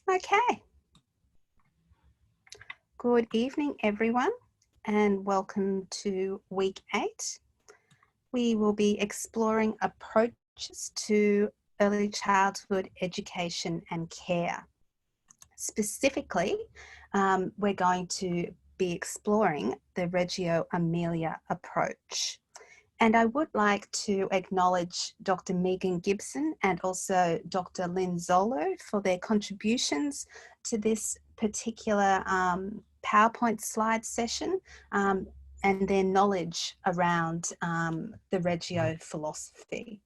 Okay. Good evening, everyone, and welcome to week 8. We will be exploring approaches to early childhood education and care. Specifically, we're going to be exploring the Reggio Emilia approach. And I would like to acknowledge Dr. Megan Gibson and also Dr. Lynn Zolo for their contributions to this particular PowerPoint slide session and their knowledge around the Reggio philosophy.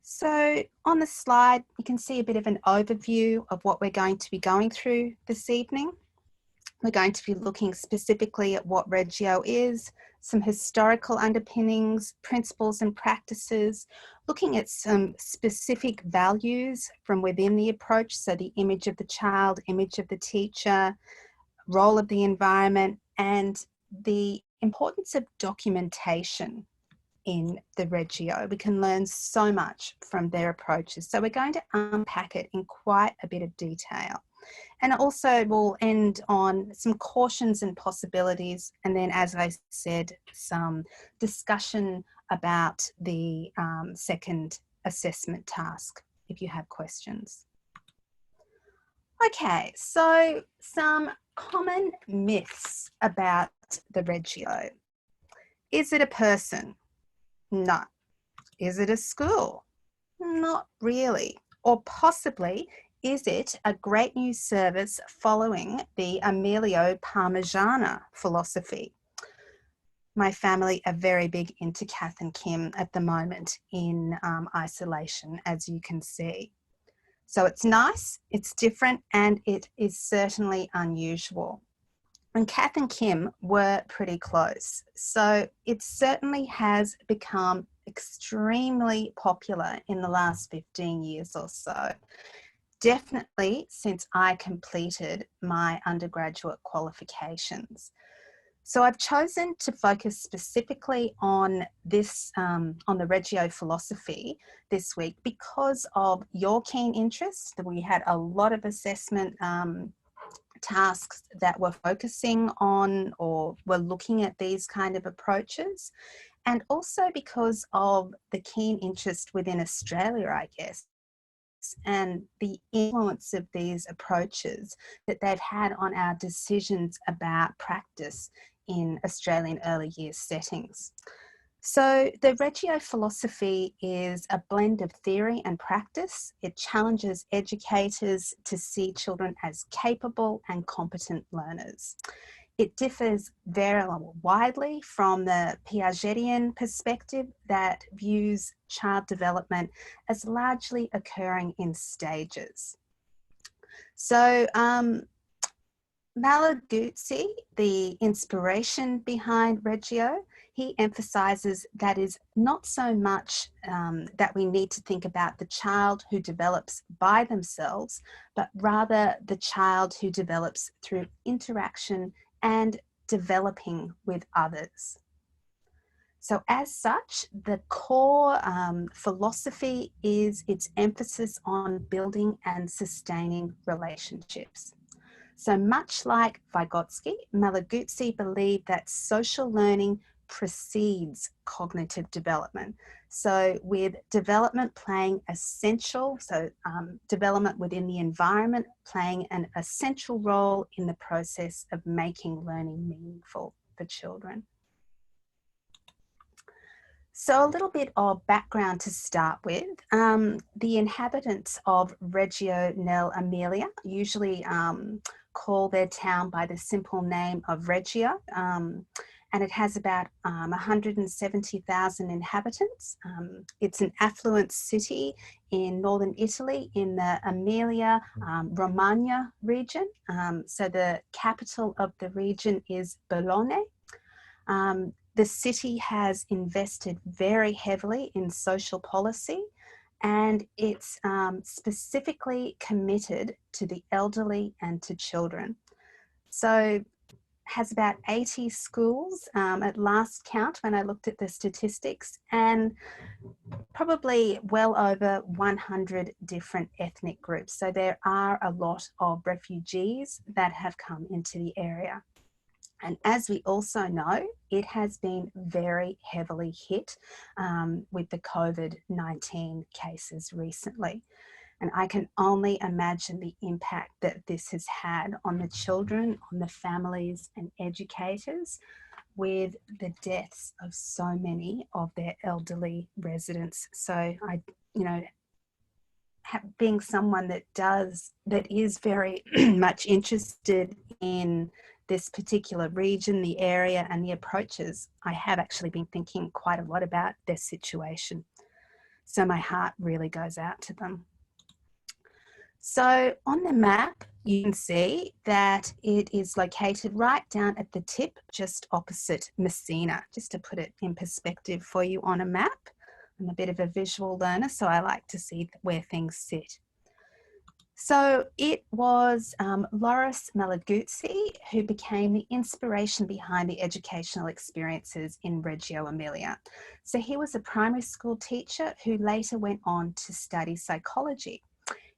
So on the slide, you can see a bit of an overview of what we're going to be going through this evening. We're going to be looking specifically at what Reggio is, some historical underpinnings, principles and practices, looking at some specific values from within the approach, so the image of the child, image of the teacher, role of the environment, and the importance of documentation in the Reggio. We can learn so much from their approaches. So we're going to unpack it in quite a bit of detail. And also we'll end on some cautions and possibilities. And then, as I said, some discussion about the second assessment task, if you have questions. Okay, so some common myths about the Reggio. Is it a person? No. Is it a school? Not really. Or possibly, is it a great new service following the Emilio Parmigiana philosophy? My family are very big into Kath and Kim at the moment in isolation, as you can see. So it's nice, it's different, and it is certainly unusual. And Kath and Kim were pretty close. So it certainly has become extremely popular in the last 15 years or so. Definitely since I completed my undergraduate qualifications. So I've chosen to focus specifically on this, on the Reggio philosophy this week because of your keen interest. We had a lot of assessment tasks that were focusing on or were looking at these kind of approaches, and also because of the keen interest within Australia, I guess, and the influence of these approaches that they've had on our decisions about practice in Australian early years settings. So the Reggio philosophy is a blend of theory and practice. It challenges educators to see children as capable and competent learners. It differs very widely from the Piagetian perspective that views child development as largely occurring in stages. So Malaguzzi, the inspiration behind Reggio, he emphasises that is not so much that we need to think about the child who develops by themselves, but rather the child who develops through interaction and developing with others. So as such, the core philosophy is its emphasis on building and sustaining relationships. So much like Vygotsky, Malaguzzi believed that social learning precedes cognitive development. So with development playing essential, development within the environment playing an essential role in the process of making learning meaningful for children. So a little bit of background to start with. The inhabitants of Reggio nell'Emilia usually call their town by the simple name of Reggio, and it has about 170,000 inhabitants. It's an affluent city in northern Italy in the Emilia Romagna region. So the capital of the region is Bologna. The city has invested very heavily in social policy, and it's specifically committed to the elderly and to children. So has about 80 schools at last count when I looked at the statistics, and probably well over 100 different ethnic groups. So there are a lot of refugees that have come into the area. And as we also know, it has been very heavily hit with the COVID-19 cases recently. And I can only imagine the impact that this has had on the children, on the families and educators, with the deaths of so many of their elderly residents. So I, you know, being someone that is very much interested in this particular region, the area and the approaches, I have actually been thinking quite a lot about their situation. So my heart really goes out to them. So on the map, you can see that it is located right down at the tip, just opposite Messina, just to put it in perspective for you on a map. I'm a bit of a visual learner, so I like to see where things sit. So it was Loris Malaguzzi who became the inspiration behind the educational experiences in Reggio Emilia. So he was a primary school teacher who later went on to study psychology.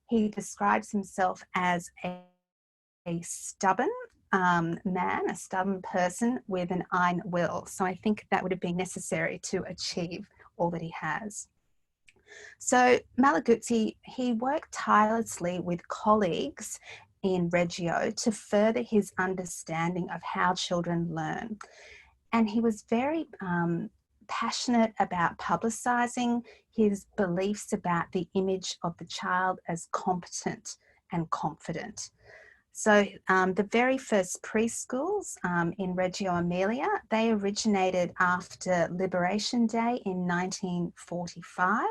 He describes himself as a stubborn man, a stubborn person with an iron will. So I think that would have been necessary to achieve all that he has. So Malaguzzi, he worked tirelessly with colleagues in Reggio to further his understanding of how children learn. And he was very passionate about publicising his beliefs about the image of the child as competent and confident. So the very first preschools in Reggio Emilia, they originated after Liberation Day in 1945.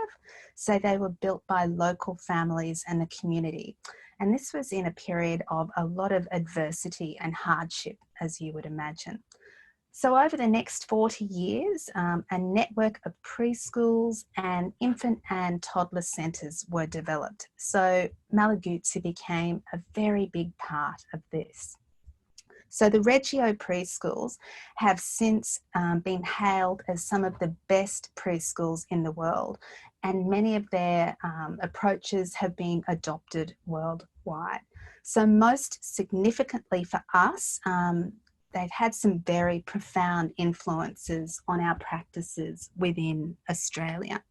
So they were built by local families and the community. And this was in a period of a lot of adversity and hardship, as you would imagine. So over the next 40 years, a network of preschools and infant and toddler centres were developed. So Malaguzzi became a very big part of this. So the Reggio preschools have since been hailed as some of the best preschools in the world, and many of their approaches have been adopted worldwide. So most significantly for us, they've had some very profound influences on our practices within Australia.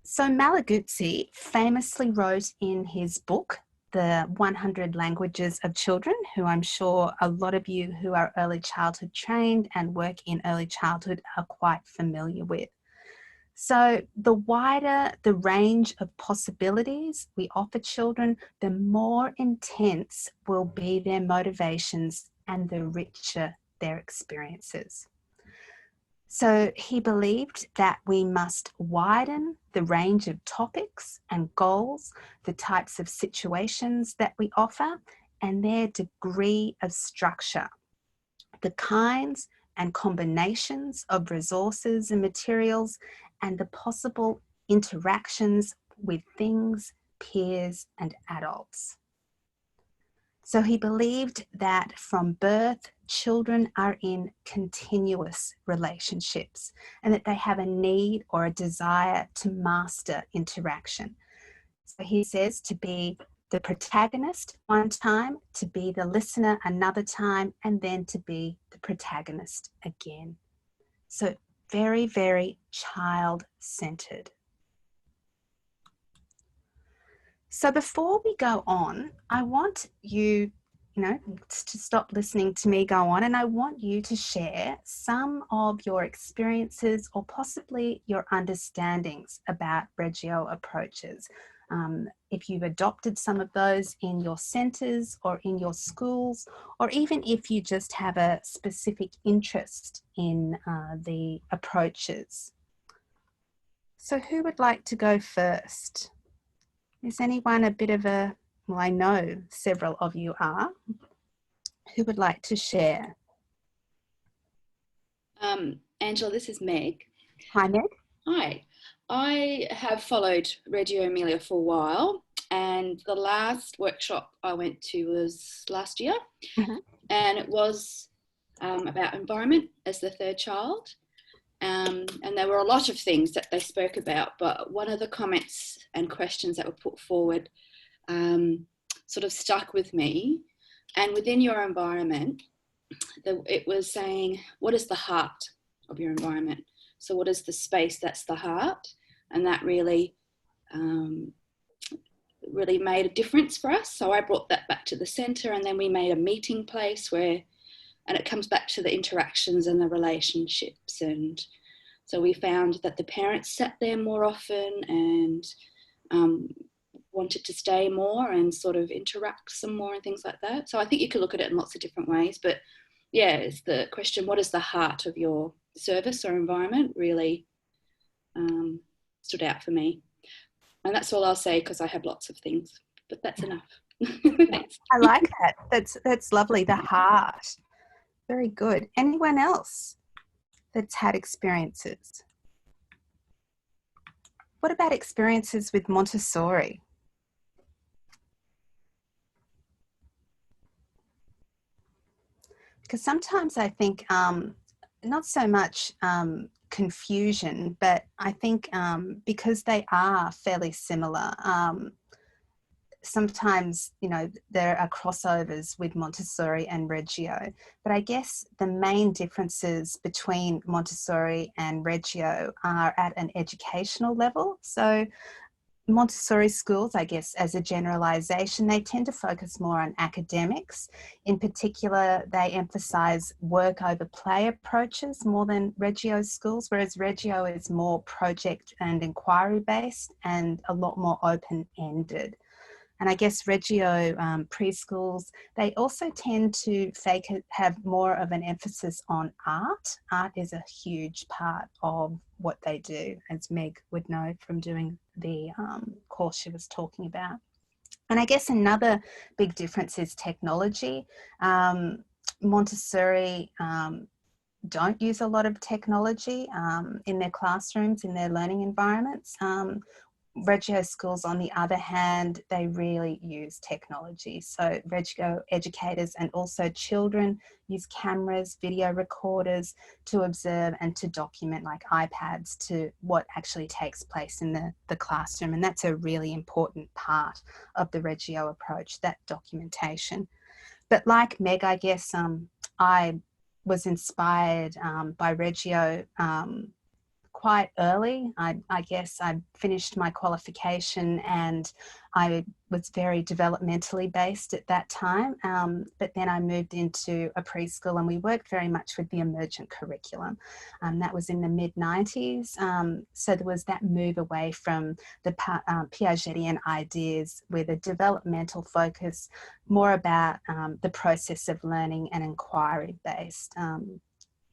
So Malaguzzi famously wrote in his book, The 100 Languages of Children, who I'm sure a lot of you who are early childhood trained and work in early childhood are quite familiar with. So the wider the range of possibilities we offer children, the more intense will be their motivations and the richer their experiences. So he believed that we must widen the range of topics and goals, the types of situations that we offer, and their degree of structure, the kinds and combinations of resources and materials, and the possible interactions with things, peers, and adults. So he believed that from birth, children are in continuous relationships and that they have a need or a desire to master interaction. So he says to be the protagonist one time, to be the listener another time, and then to be the protagonist again. So very, very child-centered. So before we go on, I want you, to stop listening to me go on, and I want you to share some of your experiences or possibly your understandings about Reggio approaches. If you've adopted some of those in your centres or in your schools, or even if you just have a specific interest in the approaches. So who would like to go first? Is anyone a bit of a, well, I know several of you are. Who would like to share? Angela, this is Meg. Hi, Meg. Hi. I have followed Reggio Emilia for a while, and the last workshop I went to was last year. Mm-hmm. and it was about environment as the third child. And there were a lot of things that they spoke about, but one of the comments and questions that were put forward sort of stuck with me. And within your environment, it was saying, what is the heart of your environment? So what is the space that's the heart? And that really really made a difference for us. So I brought that back to the centre, and then we made a meeting place where, and it comes back to the interactions and the relationships. And so we found that the parents sat there more often and wanted to stay more and sort of interact some more and things like that. So I think you could look at it in lots of different ways, but yeah, it's the question, what is the heart of your service or environment, really stood out for me. And that's all I'll say, because I have lots of things, but that's enough. Thanks. I like that. That's lovely. The heart. Very good. Anyone else that's had experiences? What about experiences with Montessori? Because sometimes I think not so much confusion, but I think because they are fairly similar, sometimes, you know, there are crossovers with Montessori and Reggio, but I guess the main differences between Montessori and Reggio are at an educational level. So Montessori schools, I guess, as a generalisation, they tend to focus more on academics. In particular, they emphasise work over play approaches more than Reggio schools, whereas Reggio is more project and inquiry based and a lot more open-ended. And I guess Reggio preschools, they also tend to have more of an emphasis on art. Art is a huge part of what they do, as Meg would know from doing the course she was talking about. And I guess another big difference is technology. Montessori don't use a lot of technology in their classrooms, in their learning environments. Reggio schools, on the other hand, they really use technology. So Reggio educators and also children use cameras, video recorders to observe and to document, like iPads, to what actually takes place in the classroom. And that's a really important part of the Reggio approach, that documentation. But like Meg, I guess I was inspired by Reggio quite early. I guess I finished my qualification and I was very developmentally based at that time. But then I moved into a preschool and we worked very much with the emergent curriculum. That was in the mid-90s. So there was that move away from the Piagetian ideas with a developmental focus, more about the process of learning and inquiry based.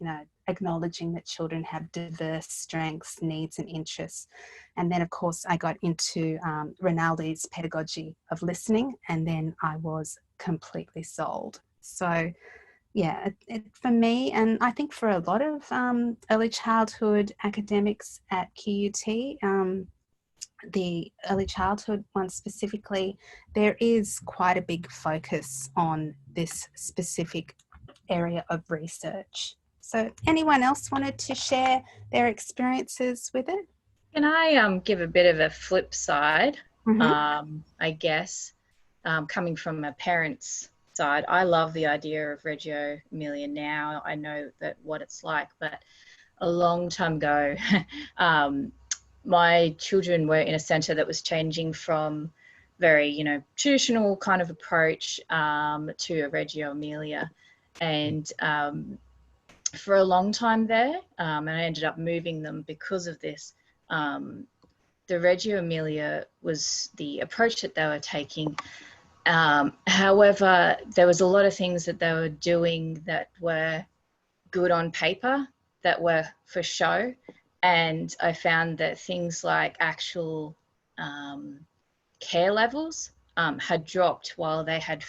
You know, acknowledging that children have diverse strengths, needs and interests. And then, of course, I got into Rinaldi's pedagogy of listening, and then I was completely sold. So, yeah, for me, and I think for a lot of early childhood academics at QUT, the early childhood one specifically, there is quite a big focus on this specific area of research. So anyone else wanted to share their experiences with it? Can I give a bit of a flip side, Mm-hmm. I guess, coming from a parent's side? I love the idea of Reggio Emilia now. I know that what it's like, but a long time ago, my children were in a centre that was changing from very, you know, traditional kind of approach to a Reggio Emilia. And for a long time there, and I ended up moving them because of this. The Reggio Emilia was the approach that they were taking. However, there was a lot of things that they were doing that were good on paper, that were for show. And I found that things like actual care levels had dropped while they had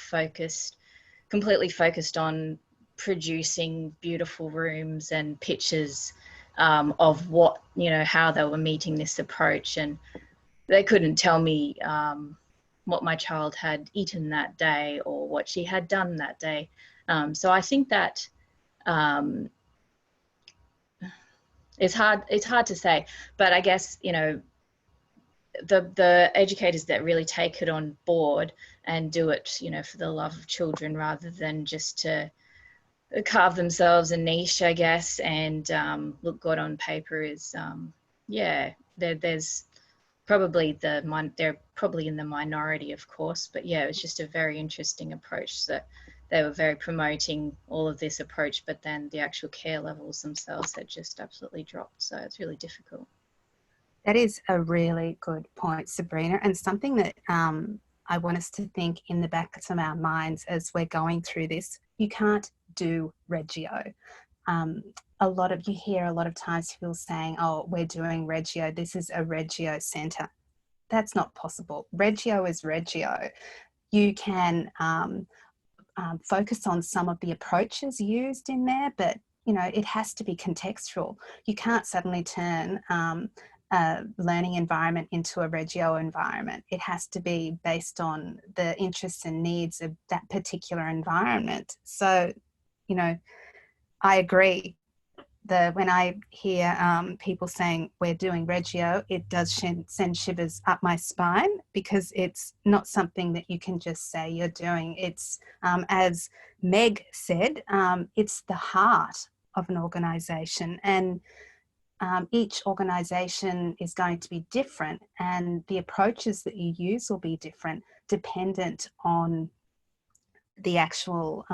completely focused on producing beautiful rooms and pictures of what, you know, how they were meeting this approach. And they couldn't tell me what my child had eaten that day or what she had done that day. So I think that it's hard to say, but I guess, you know, the educators that really take it on board and do it, you know, for the love of children rather than just to carve themselves a niche, I guess, and look good on paper is, yeah, there's probably they're probably in the minority, of course, but yeah, it was just a very interesting approach that they were very promoting all of this approach, but then the actual care levels themselves had just absolutely dropped. So it's really difficult. That is a really good point, Sabrina, and something that I want us to think in the back of our minds as we're going through this. You can't do Reggio. You hear a lot of times people saying, oh, we're doing Reggio, this is a Reggio centre. That's not possible. Reggio is Reggio. You can focus on some of the approaches used in there, but, you know, it has to be contextual. You can't suddenly turn a learning environment into a Reggio environment. It has to be based on the interests and needs of that particular environment. So, you know, I agree. When I hear people saying we're doing Reggio, it does send shivers up my spine, because it's not something that you can just say you're doing. It's, as Meg said, it's the heart of an organisation, and each organisation is going to be different, and the approaches that you use will be different dependent on the actual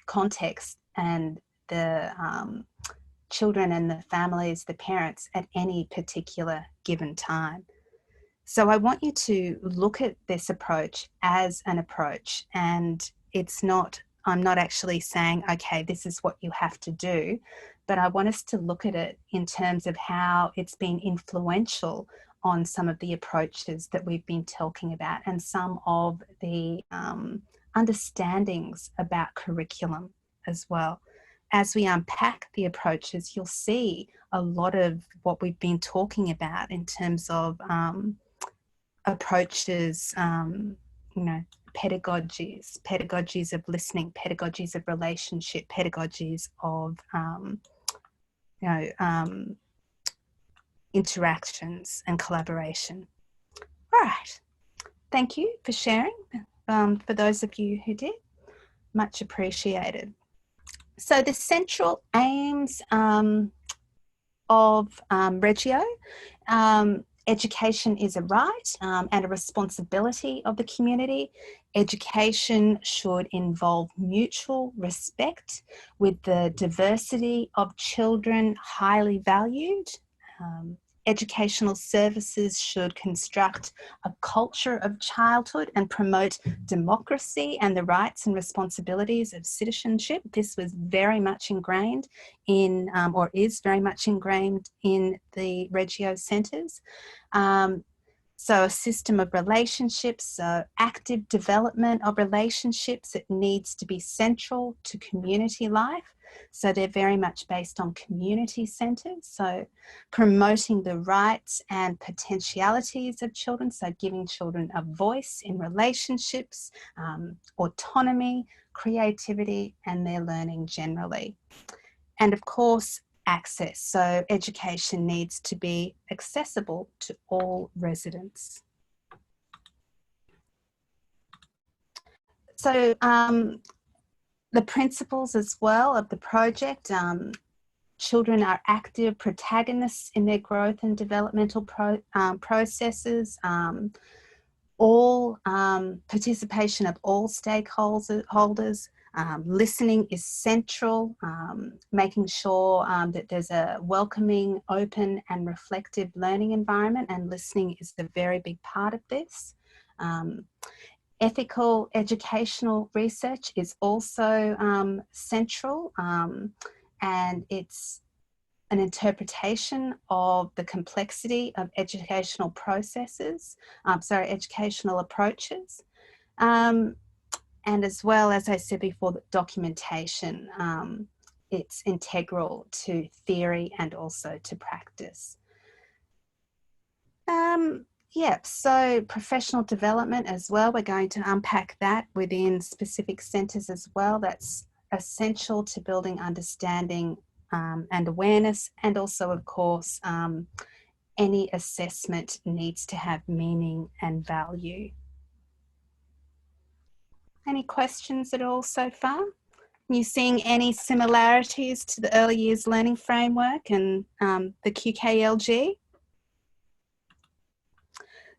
context and the children and the families, the parents at any particular given time. So I want you to look at this approach as an approach, and I'm not actually saying, okay, this is what you have to do, but I want us to look at it in terms of how it's been influential on some of the approaches that we've been talking about, and some of the understandings about curriculum as well. As we unpack the approaches, you'll see a lot of what we've been talking about in terms of approaches, you know, pedagogies of listening, pedagogies of relationship, pedagogies of, interactions and collaboration. All right. Thank you for sharing. For those of you who did, much appreciated. So the central aims of Reggio, education is a right and a responsibility of the community. Education should involve mutual respect, with the diversity of children highly valued. Educational services should construct a culture of childhood and promote democracy and the rights and responsibilities of citizenship. This was very much ingrained in, or is very much ingrained in the Reggio centres. So a system of relationships, so active development of relationships, it needs to be central to community life. So they're very much based on community centres. So promoting the rights and potentialities of children. So giving children a voice in relationships, autonomy, creativity, and their learning generally. And of course, access. So education needs to be accessible to all residents. So the principles as well of the project, children are active protagonists in their growth and developmental processes. All participation of all stakeholders. Listening is central, making sure that there's a welcoming, open and reflective learning environment, and listening is a very big part of this. Ethical educational research is also central, and it's an interpretation of the complexity of educational processes, educational approaches. And as well, as I said before, the documentation, it's integral to theory and also to practice. Yeah, so professional development as well, we're going to unpack that within specific centres as well. That's essential to building understanding and awareness, and also, of course, any assessment needs to have meaning and value. Any questions at all so far? Are you seeing any similarities to the early years learning framework and the QKLG?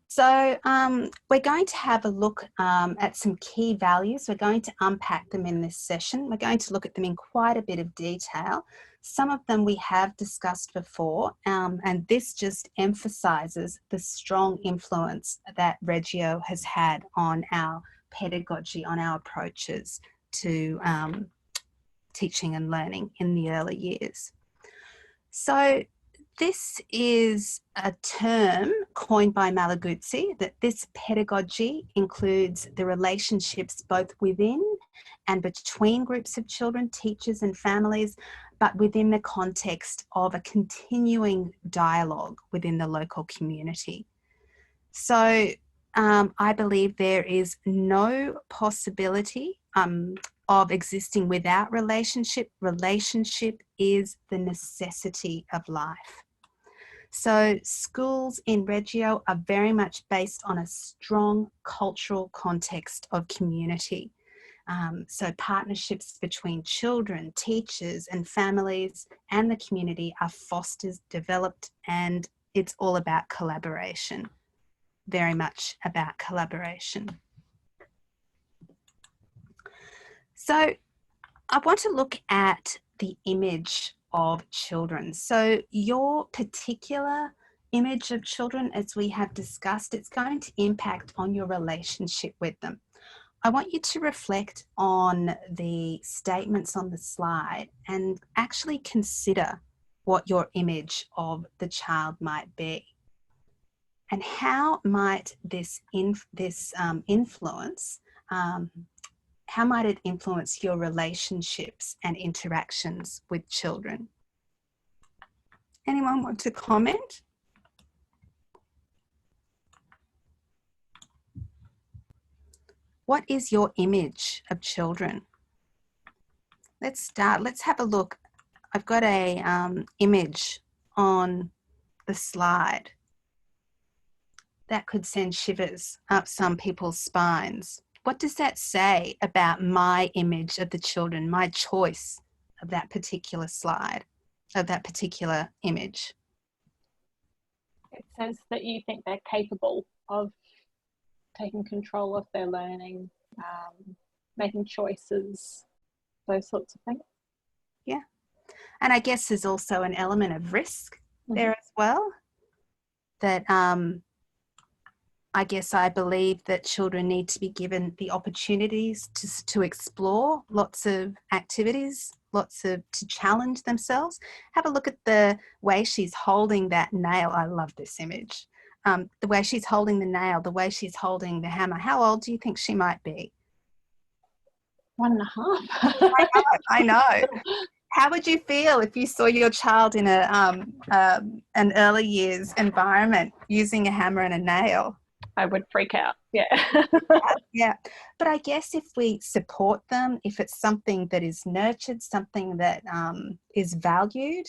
So we're going to have a look at some key values. We're going to unpack them in this session. We're going to look at them in quite a bit of detail. Some of them we have discussed before, and this just emphasises the strong influence that Reggio has had on our pedagogy, on our approaches to teaching and learning in the early years. So this is a term coined by Malaguzzi, that this pedagogy includes the relationships both within and between groups of children, teachers and families, but within the context of a continuing dialogue within the local community. So I believe there is no possibility of existing without relationship. Relationship is the necessity of life. So schools in Reggio are very much based on a strong cultural context of community. So partnerships between children, teachers and families and the community are fostered, developed, and it's all about collaboration. Very much about collaboration. So I want to look at the image of children. So your particular image of children, as we have discussed, it's going to impact on your relationship with them. I want you to reflect on the statements on the slide and actually consider what your image of the child might be. And how might this influence, how might it influence your relationships and interactions with children? Anyone want to comment? What is your image of children? Let's start. Let's have a look. I've got a image on the slide that could send shivers up some people's spines. What does that say about my image of the children, my choice of that particular slide, of that particular image? It says that you think they're capable of taking control of their learning, making choices, those sorts of things. Yeah. And I guess there's also an element of risk there as well, that I guess I believe that children need to be given the opportunities to explore lots of activities, to challenge themselves. Have a look at the way she's holding that nail. I love this image. The way she's holding the nail, the way she's holding the hammer. How old do you think she might be? 1.5. I know. How would you feel if you saw your child in an early years environment using a hammer and a nail? I would freak out. Yeah. Yeah. But I guess if we support them, if it's something that is nurtured, something that is valued,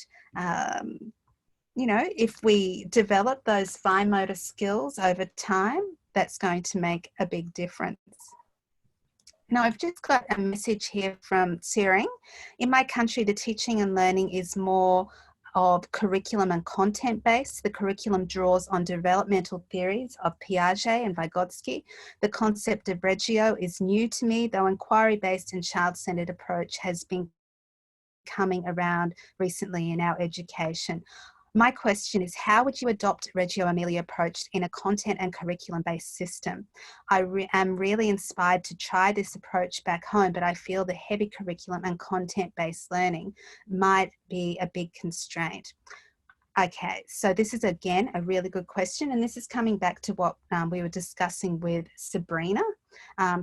you know, if we develop those fine motor skills over time, that's going to make a big difference. Now, I've just got a message here from Tsering. In my country, the teaching and learning is more of curriculum and content based. The curriculum draws on developmental theories of Piaget and Vygotsky. The concept of Reggio is new to me, though inquiry-based and child-centered approach has been coming around recently in our education. My question is, how would you adopt Reggio Emilia approach in a content and curriculum-based system? I am really inspired to try this approach back home, but I feel the heavy curriculum and content-based learning might be a big constraint. Okay, so this is again a really good question, and this is coming back to what we were discussing with Sabrina.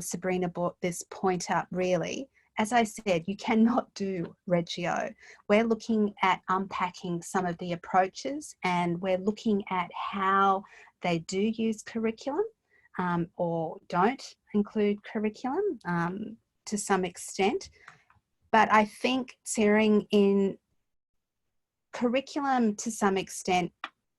Sabrina brought this point up really. As I said, you cannot do Reggio. We're looking at unpacking some of the approaches, and we're looking at how they do use curriculum or don't include curriculum to some extent. But I think zeroing in curriculum to some extent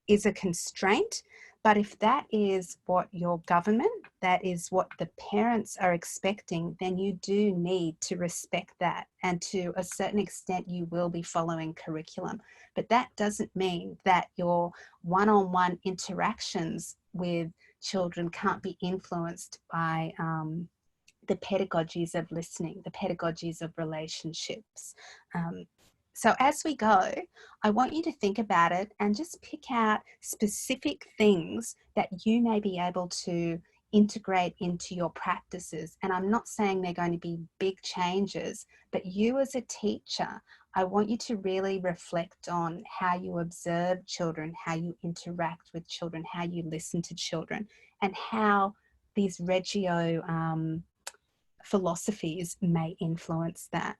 is a constraint. But if that is what your government, that is what the parents are expecting, then you do need to respect that. And to a certain extent, you will be following curriculum. But that doesn't mean that your one-on-one interactions with children can't be influenced by the pedagogies of listening, the pedagogies of relationships. So as we go, I want you to think about it and just pick out specific things that you may be able to integrate into your practices. And I'm not saying they're going to be big changes, but you as a teacher, I want you to really reflect on how you observe children, how you interact with children, how you listen to children, and how these Reggio philosophies may influence that.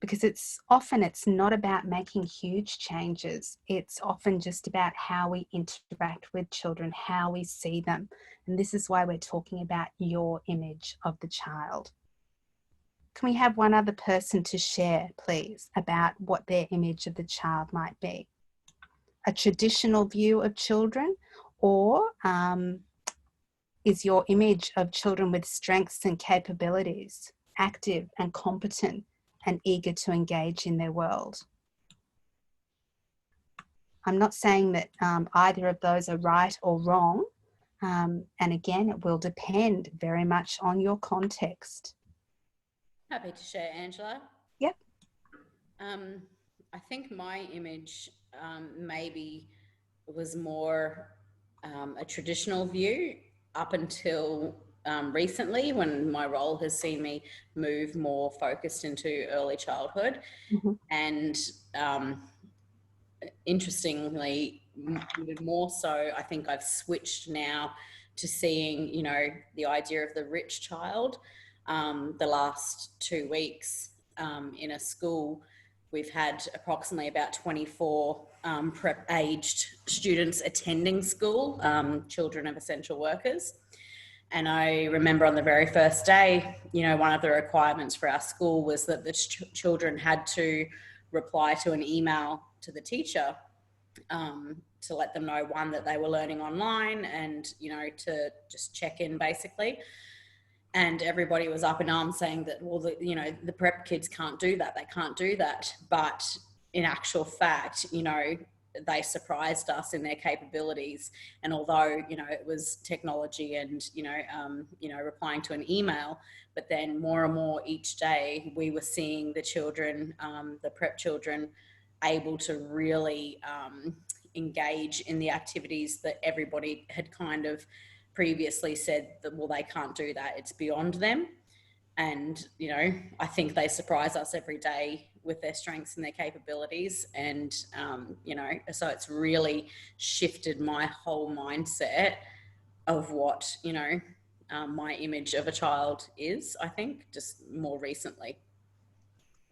Because it's not about making huge changes. It's often just about how we interact with children, how we see them. And this is why we're talking about your image of the child. Can we have one other person to share, please, about what their image of the child might be? A traditional view of children, or is your image of children with strengths and capabilities, active and competent, and eager to engage in their world? I'm not saying that either of those are right or wrong. And again, it will depend very much on your context. Happy to share, Angela. Yep. I think my image maybe was more a traditional view up until recently, when my role has seen me move more focused into early childhood. Mm-hmm. And interestingly, more so, I think I've switched now to seeing, you know, the idea of the rich child. The last 2 weeks in a school, we've had approximately about 24 prep-aged students attending school, children of essential workers. And I remember on the very first day, you know, one of the requirements for our school was that the children had to reply to an email to the teacher to let them know, one, that they were learning online, and, you know, to just check in basically. And everybody was up in arms saying that, well, the prep kids can't do that. They can't do that. But in actual fact, you know, they surprised us in their capabilities. And although, you know, it was technology and, replying to an email, but then more and more each day we were seeing the children, the prep children, able to really engage in the activities that everybody had kind of previously said that, well, they can't do that, it's beyond them. And, you know, I think they surprise us every day with their strengths and their capabilities. And, so it's really shifted my whole mindset of what, my image of a child is, I think, just more recently.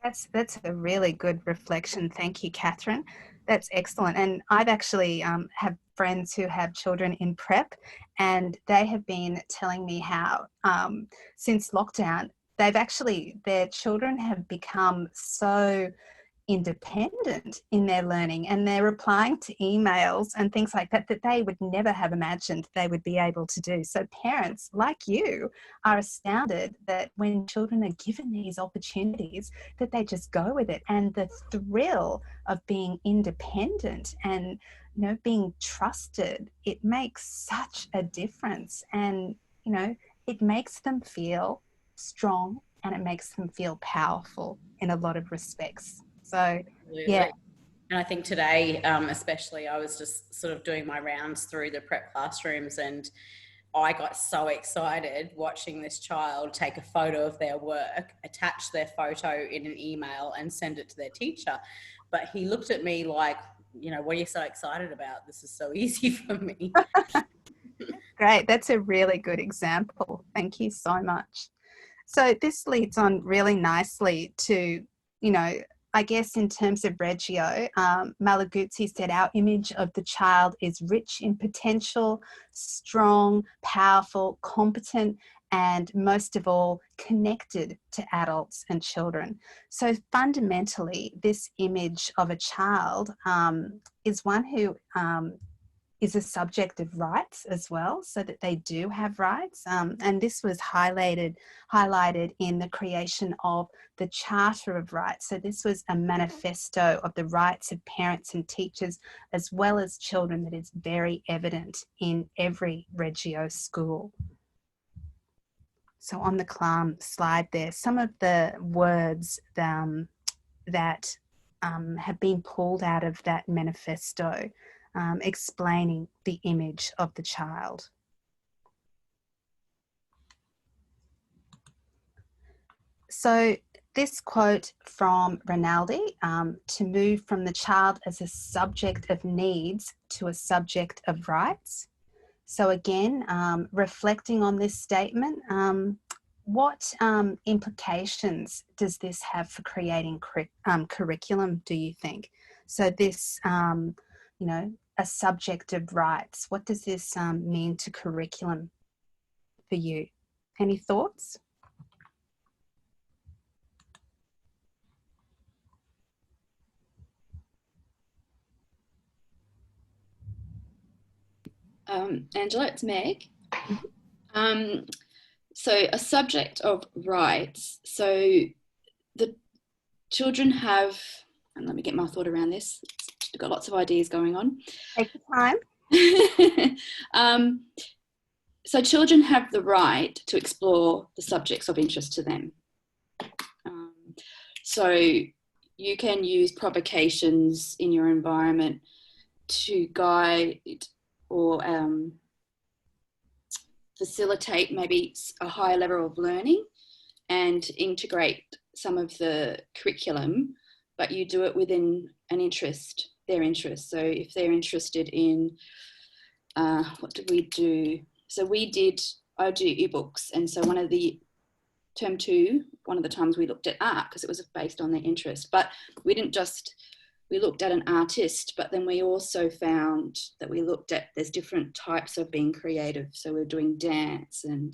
That's a really good reflection. Thank you, Catherine. That's excellent. And I've actually have friends who have children in prep, and they have been telling me how since lockdown, their children have become so independent in their learning, and they're replying to emails and things like that they would never have imagined they would be able to do. So parents like you are astounded that when children are given these opportunities, that they just go with it. And the thrill of being independent and, you know, being trusted, it makes such a difference. And, you know, it makes them feel strong, and it makes them feel powerful in a lot of respects. So, Absolutely. yeah. And I think today, especially, I was just sort of doing my rounds through the prep classrooms, and I got so excited watching this child take a photo of their work, attach their photo in an email and send it to their teacher. But he looked at me like, you know, what are you so excited about? This is so easy for me. Great. That's a really good example. Thank you so much. So this leads on really nicely to, you know, I guess in terms of Reggio, Malaguzzi said our image of the child is rich in potential, strong, powerful, competent, and most of all, connected to adults and children. So fundamentally, this image of a child is one who is a subject of rights as well, so that they do have rights. And this was highlighted in the creation of the Charter of Rights. So this was a manifesto of the rights of parents and teachers, as well as children, that is very evident in every Reggio school. So on the slide there, some of the words that have been pulled out of that manifesto, explaining the image of the child. So this quote from Rinaldi, to move from the child as a subject of needs to a subject of rights. So again, reflecting on this statement, what implications does this have for creating curriculum, do you think? So this, you know, a subject of rights, what does this mean to curriculum for you? Any thoughts? Angela, it's Meg. So a subject of rights. So the children have, and let me get my thought around this. I've got lots of ideas going on. Take your time. So children have the right to explore the subjects of interest to them. So you can use provocations in your environment to guide or facilitate maybe a higher level of learning and integrate some of the curriculum, but you do it within an interest, their interest. So if they're interested in, what did we do? So I do ebooks. And so one of the term 2, one of the times we looked at art because it was based on their interest, but we didn't just, we looked at an artist, but then we also found that we looked at, there's different types of being creative. So we're doing dance, and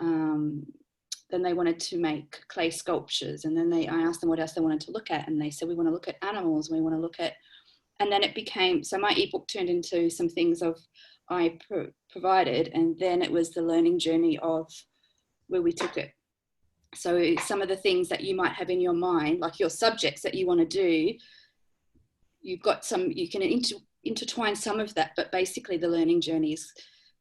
then they wanted to make clay sculptures. And then I asked them what else they wanted to look at. And they said, we want to look at animals. We want to look at, and then it became, so my ebook turned into some things I provided. And then it was the learning journey of where we took it. So some of the things that you might have in your mind, like your subjects that you want to do, you've got some, you can intertwine some of that, but basically the learning journey is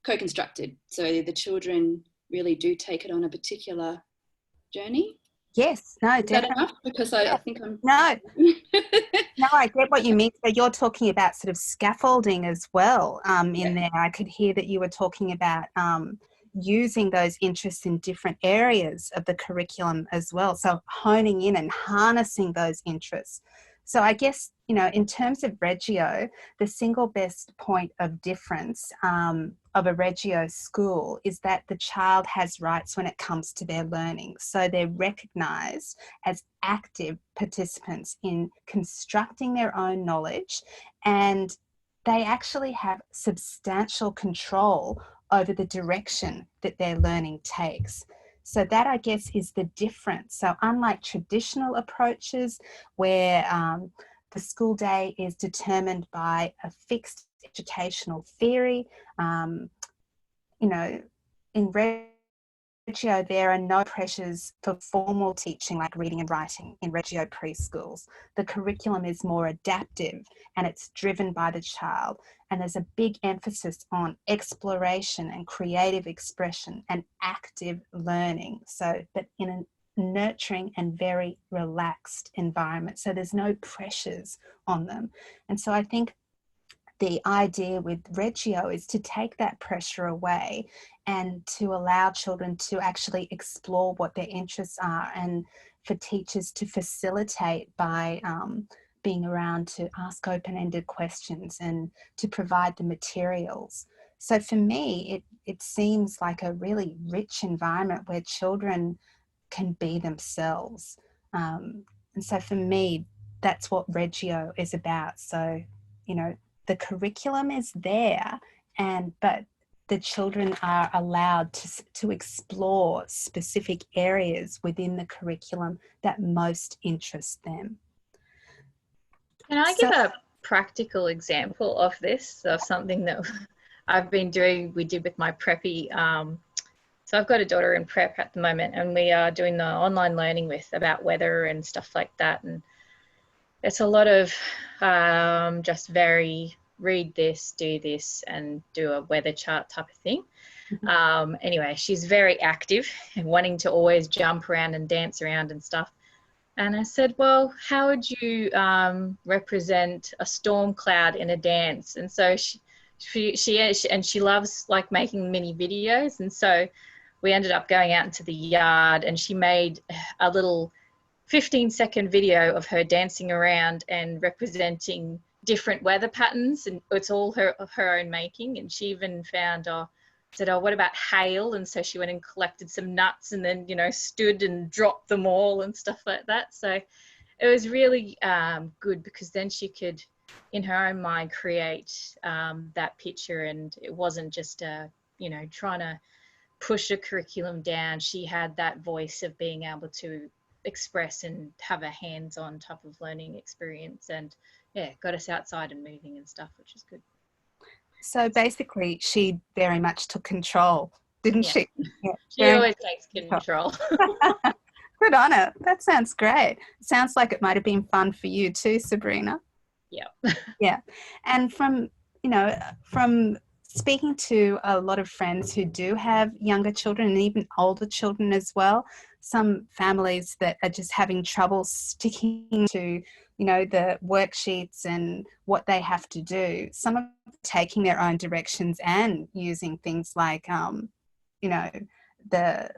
co-constructed. So the children really do take it on a particular journey. Yes, no, is definitely. That enough? Because I think I'm... No, no, I get what you mean. So you're talking about sort of scaffolding as well in there. I could hear that you were talking about using those interests in different areas of the curriculum as well. So honing in and harnessing those interests. So I guess, you know, in terms of Reggio, the single best point of difference of a Reggio school is that the child has rights when it comes to their learning. So they're recognised as active participants in constructing their own knowledge, and they actually have substantial control over the direction that their learning takes. So that, I guess, is the difference. So unlike traditional approaches where the school day is determined by a fixed educational theory, you know, in Reggio, there are no pressures for formal teaching like reading and writing in Reggio preschools. The curriculum is more adaptive and it's driven by the child. And there's a big emphasis on exploration and creative expression and active learning. So, but in a nurturing and very relaxed environment. So there's no pressures on them. And so I think the idea with Reggio is to take that pressure away and to allow children to actually explore what their interests are, and for teachers to facilitate by being around to ask open-ended questions and to provide the materials. So for me, it seems like a really rich environment where children can be themselves. And And so for me, that's what Reggio is about. So, you know, the curriculum is there, but the children are allowed to explore specific areas within the curriculum that most interest them. Can I give a practical example of this, of something that I've been doing, we did with my preppy? So I've got a daughter in prep at the moment, and we are doing the online learning with about weather and stuff like that. And it's a lot of just very read this, do this, and do a weather chart type of thing. Anyway, she's very active and wanting to always jump around and dance around and stuff. And I said, well, how would you represent a storm cloud in a dance? And so she loves like making mini videos. And so we ended up going out into the yard, and she made a little 15-second video of her dancing around and representing different weather patterns. And it's all her own making. And she even said, oh, what about hail? And so she went and collected some nuts and then, you know, stood and dropped them all and stuff like that. So it was really good, because then she could, in her own mind, create that picture. And it wasn't just, you know, trying to push a curriculum down. She had that voice of being able to express and have a hands-on type of learning experience, and yeah, got us outside and moving and stuff, which is good. So basically, she very much took control, didn't she? Yeah, she always takes control. Good on her. That sounds great. Sounds like it might have been fun for you too, Sabrina. Yeah. Yeah. And from speaking to a lot of friends who do have younger children and even older children as well, some families that are just having trouble sticking to, you know, the worksheets and what they have to do. Some are taking their own directions and using things like, you know, their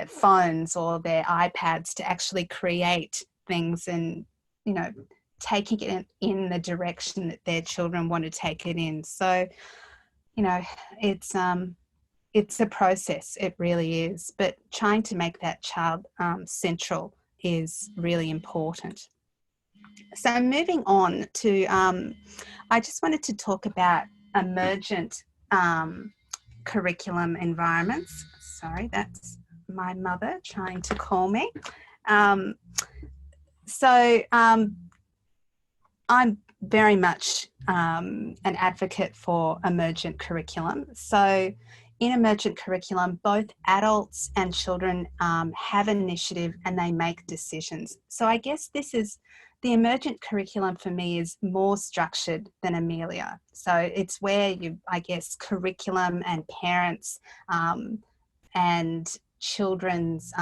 phones or their iPads to actually create things and, you know, taking it in the direction that their children want to take it in. So, you know, it's a process, it really is, but trying to make that child central is really important. So moving on to, I just wanted to talk about emergent curriculum environments. Sorry, that's my mother trying to call me. I'm very much an advocate for emergent curriculum. So in emergent curriculum, both adults and children have initiative and they make decisions. So I guess the emergent curriculum for me is more structured than Amelia. So it's where curriculum and parents and children's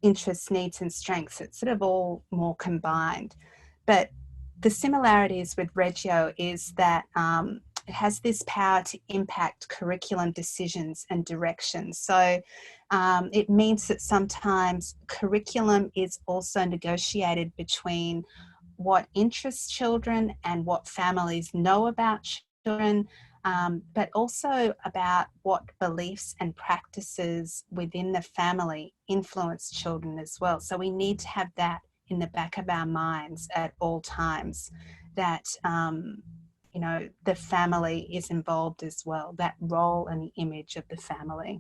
interests, needs and strengths, it's sort of all more combined. But the similarities with Reggio is that it has this power to impact curriculum decisions and directions. So it means that sometimes curriculum is also negotiated between what interests children and what families know about children, but also about what beliefs and practices within the family influence children as well. So we need to have that in the back of our minds at all times, that you know, the family is involved as well, that role and the image of the family.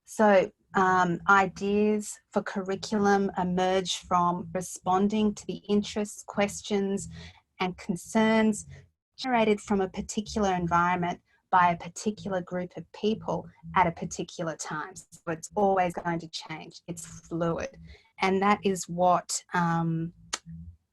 So ideas for curriculum emerge from responding to the interests, questions and concerns generated from a particular environment by a particular group of people at a particular time. So it's always going to change. It's fluid. And that is what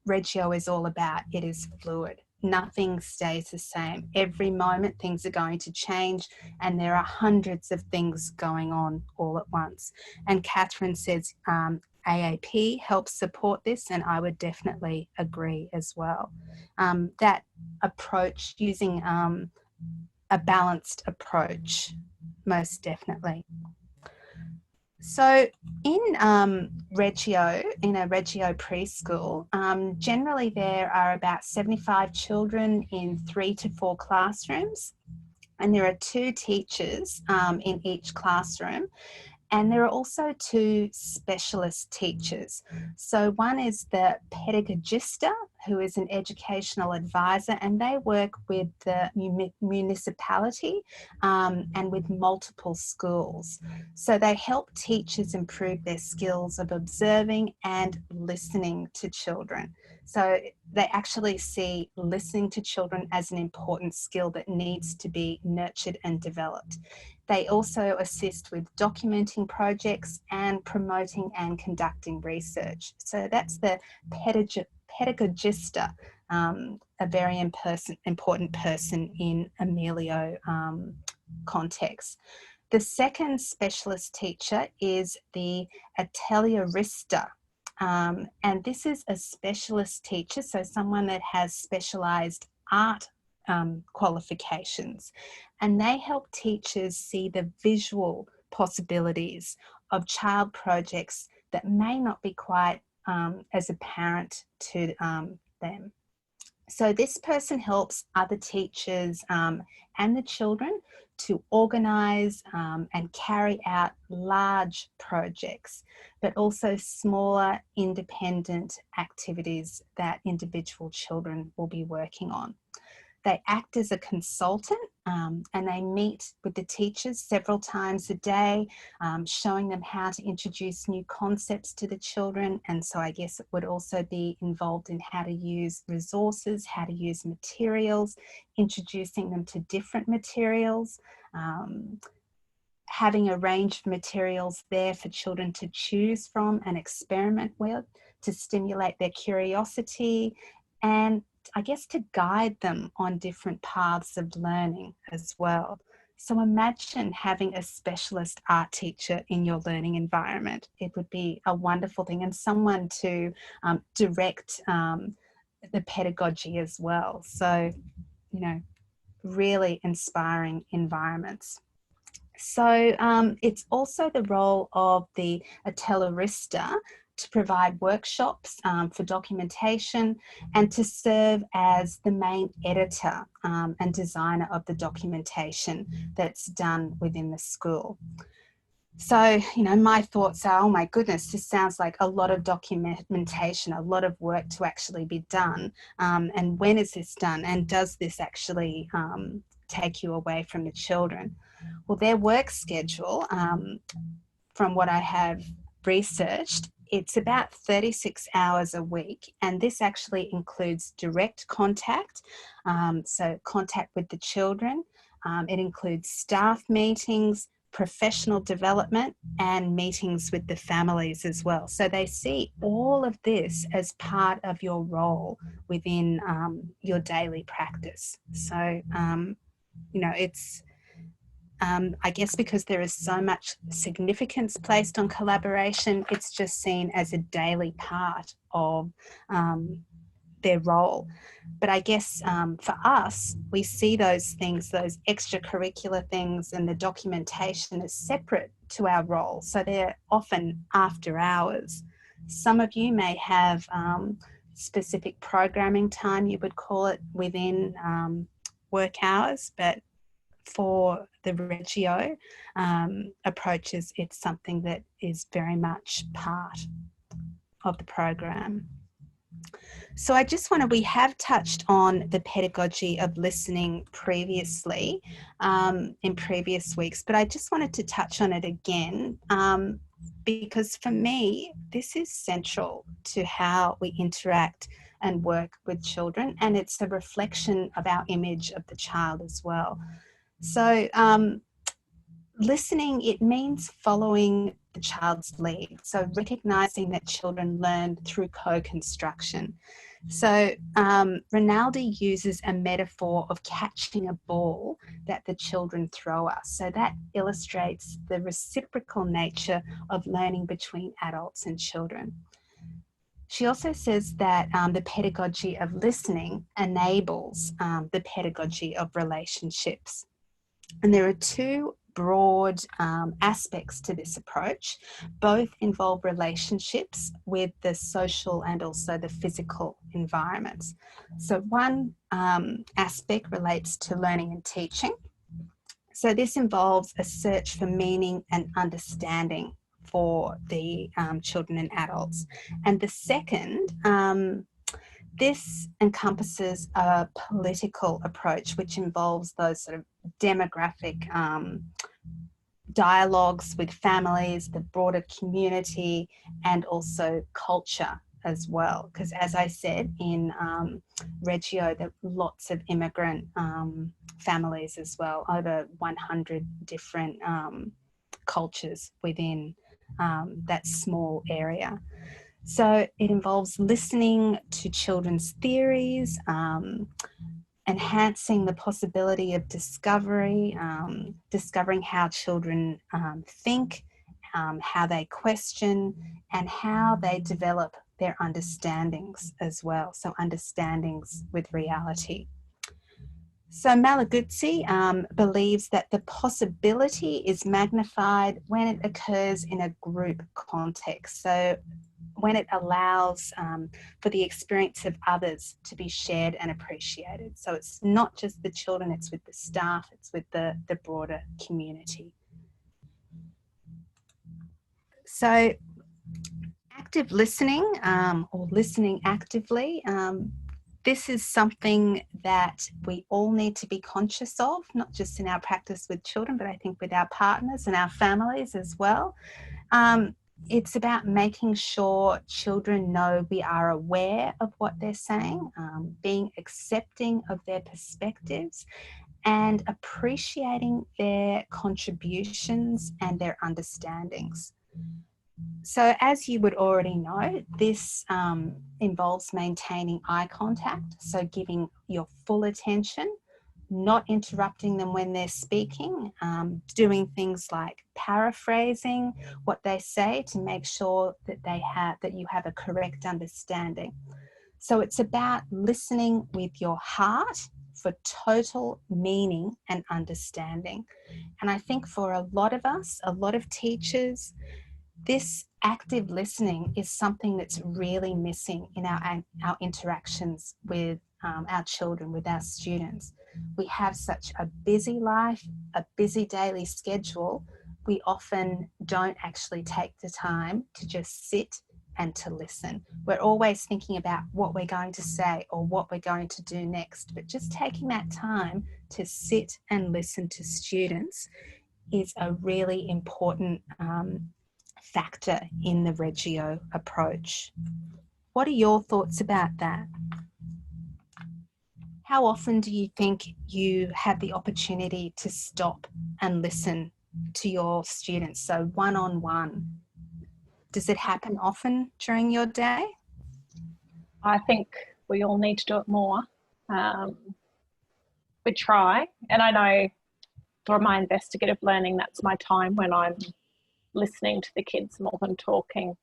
Reggio is all about. It is fluid. Nothing stays the same. Every moment things are going to change, and there are hundreds of things going on all at once. And Catherine says AAP helps support this, and I would definitely agree as well. That approach, using a balanced approach, most definitely. So in Reggio, in a Reggio preschool, generally there are about 75 children in 3 to 4 classrooms, and there are 2 teachers in each classroom. And there are also two specialist teachers. So one is the pedagogista, who is an educational advisor, and they work with the municipality and with multiple schools. So they help teachers improve their skills of observing and listening to children. So they actually see listening to children as an important skill that needs to be nurtured and developed. They also assist with documenting projects and promoting and conducting research. So that's the pedagogista, a very important person in Emilio context. The second specialist teacher is the atelierista. And this is a specialist teacher, so someone that has specialised art qualifications, and they help teachers see the visual possibilities of child projects that may not be quite as apparent to them. So this person helps other teachers and the children to organise and carry out large projects, but also smaller independent activities that individual children will be working on. They act as a consultant and they meet with the teachers several times a day, showing them how to introduce new concepts to the children. And so I guess it would also be involved in how to use resources, how to use materials, introducing them to different materials, having a range of materials there for children to choose from and experiment with to stimulate their curiosity, and I guess to guide them on different paths of learning as well. So imagine having a specialist art teacher in your learning environment. It would be a wonderful thing, and someone to direct the pedagogy as well. So, you know, really inspiring environments. So it's also the role of the atelierista to provide workshops for documentation and to serve as the main editor and designer of the documentation that's done within the school. So, you know, my thoughts are, oh my goodness, this sounds like a lot of documentation, a lot of work to actually be done. And when is this done? And does this actually take you away from the children? Well, their work schedule, from what I have researched, it's about 36 hours a week, and this actually includes direct contact, so contact with the children. It includes staff meetings, professional development, and meetings with the families as well. So they see all of this as part of your role within your daily practice. So, you know, it's I guess because there is so much significance placed on collaboration, it's just seen as a daily part of their role. But I guess for us, we see those things, those extracurricular things and the documentation as separate to our role. So they're often after hours. Some of you may have specific programming time, you would call it, within work hours, but for the Reggio approaches, it's something that is very much part of the program. So I just we have touched on the pedagogy of listening previously in previous weeks, but I just wanted to touch on it again because for me, this is central to how we interact and work with children, and it's a reflection of our image of the child as well. So listening, it means following the child's lead. So recognizing that children learn through co-construction. So Rinaldi uses a metaphor of catching a ball that the children throw us. So that illustrates the reciprocal nature of learning between adults and children. She also says that the pedagogy of listening enables the pedagogy of relationships. And there are two broad aspects to this approach. Both involve relationships with the social and also the physical environments. So one aspect relates to learning and teaching. So this involves a search for meaning and understanding for the children and adults. And the second, this encompasses a political approach, which involves those sort of demographic dialogues with families, the broader community, and also culture as well. Because as I said, in Reggio, there are lots of immigrant families as well, over 100 different cultures within that small area. So it involves listening to children's theories, enhancing the possibility of discovery, discovering how children think, how they question, and how they develop their understandings as well. So understandings with reality. So Malaguzzi believes that the possibility is magnified when it occurs in a group context. So when it allows for the experience of others to be shared and appreciated. So it's not just the children, it's with the staff, it's with the broader community. So active listening or listening actively, this is something that we all need to be conscious of, not just in our practice with children, but I think with our partners and our families as well. It's about making sure children know we are aware of what they're saying, being accepting of their perspectives, and appreciating their contributions and their understandings. So as you would already know, this involves maintaining eye contact, so giving your full attention, not interrupting them when they're speaking, doing things like paraphrasing what they say to make sure that you have a correct understanding. So it's about listening with your heart for total meaning and understanding. And I think for a lot of us, a lot of teachers, this active listening is something that's really missing in our interactions with our children, with our students. We have such a busy life, a busy daily schedule. We often don't actually take the time to just sit and to listen. We're always thinking about what we're going to say or what we're going to do next, but just taking that time to sit and listen to students is a really important factor in the Reggio approach. What are your thoughts about that? How often do you think you have the opportunity to stop and listen to your students? So one-on-one. Does it happen often during your day? I think we all need to do it more. We try, and I know for my investigative learning, that's my time when I'm listening to the kids more than talking.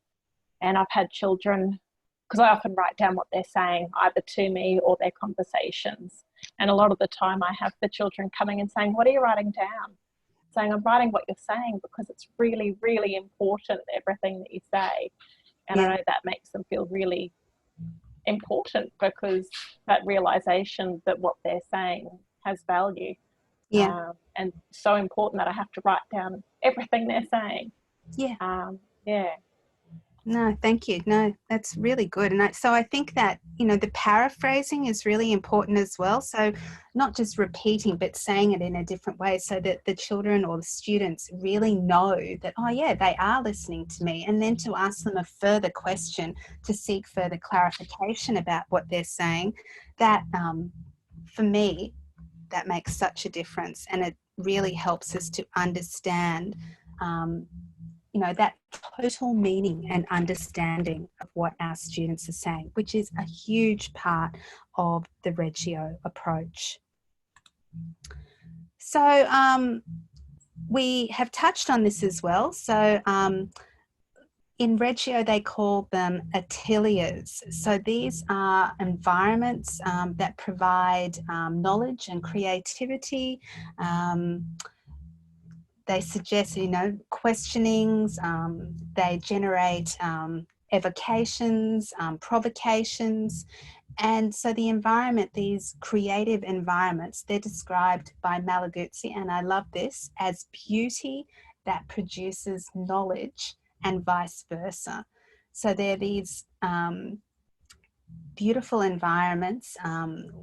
And I've had children, because I often write down what they're saying either to me or their conversations, and a lot of the time I have the children coming and saying, what are you writing down? Saying, I'm writing what you're saying because it's really, really important, everything that you say. And I know that makes them feel really important, because that realization that what they're saying has value. And so important that I have to write down everything they're saying. No, thank you. No, that's really good. And so I think that, the paraphrasing is really important as well. So not just repeating, but saying it in a different way so that the children or the students really know that, oh yeah, they are listening to me. And then to ask them a further question to seek further clarification about what they're saying, that for me, that makes such a difference. And it really helps us to understand that total meaning and understanding of what our students are saying, which is a huge part of the Reggio approach. So we have touched on this as well. So in Reggio, they call them ateliers. So these are environments that provide knowledge and creativity. They suggest, questionings, they generate evocations, provocations. And so the environment, these creative environments, they're described by Malaguzzi, and I love this, as beauty that produces knowledge and vice versa. So they're these beautiful environments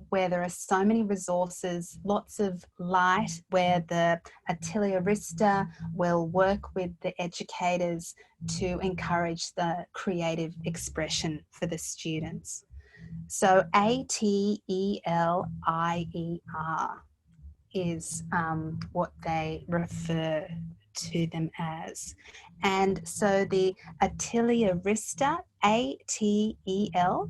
where there are so many resources, lots of light, where the artillerista will work with the educators to encourage the creative expression for the students. So ATELIER is what they refer to them as. And so the artillerista, ATELIARISTA.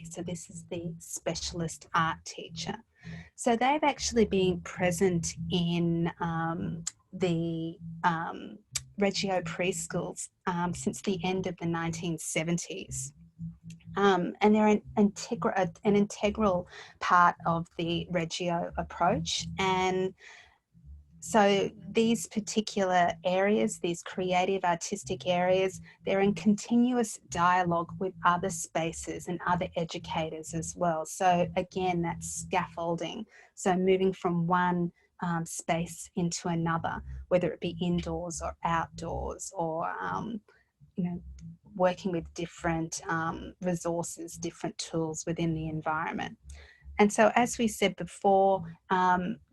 So this is the specialist art teacher. So they've actually been present in the Reggio preschools since the end of the 1970s. And they're an integral part of the Reggio approach. And so these particular areas, these creative artistic areas, they're in continuous dialogue with other spaces and other educators as well. So again, that's scaffolding. So moving from one space into another, whether it be indoors or outdoors, or working with different resources, different tools within the environment. And so, as we said before,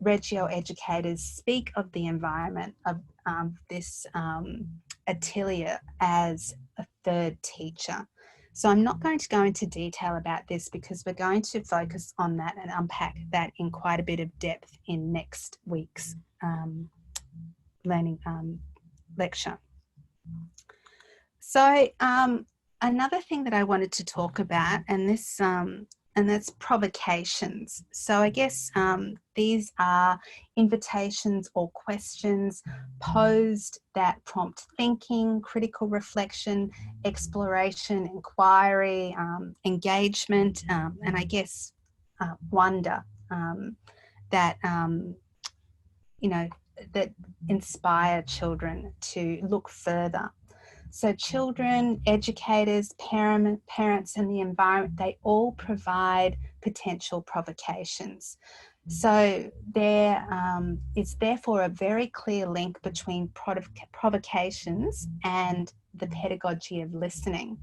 Reggio educators speak of the environment of this atelier as a third teacher. So I'm not going to go into detail about this because we're going to focus on that and unpack that in quite a bit of depth in next week's learning lecture. So another thing that I wanted to talk about, and that's provocations. So I guess these are invitations or questions posed that prompt thinking, critical reflection, exploration, inquiry, engagement, and I guess wonder that that inspire children to look further. So children, educators, parents and the environment, they all provide potential provocations. So there is therefore a very clear link between provocations and the pedagogy of listening.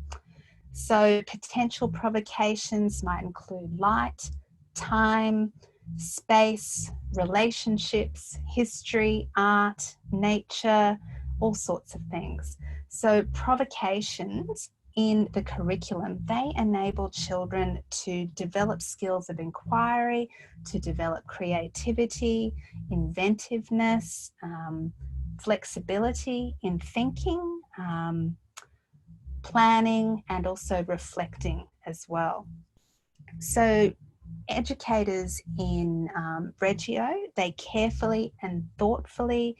So potential provocations might include light, time, space, relationships, history, art, nature, all sorts of things. So provocations in the curriculum, they enable children to develop skills of inquiry, to develop creativity, inventiveness, flexibility in thinking, planning, and also reflecting as well. So educators in Reggio, they carefully and thoughtfully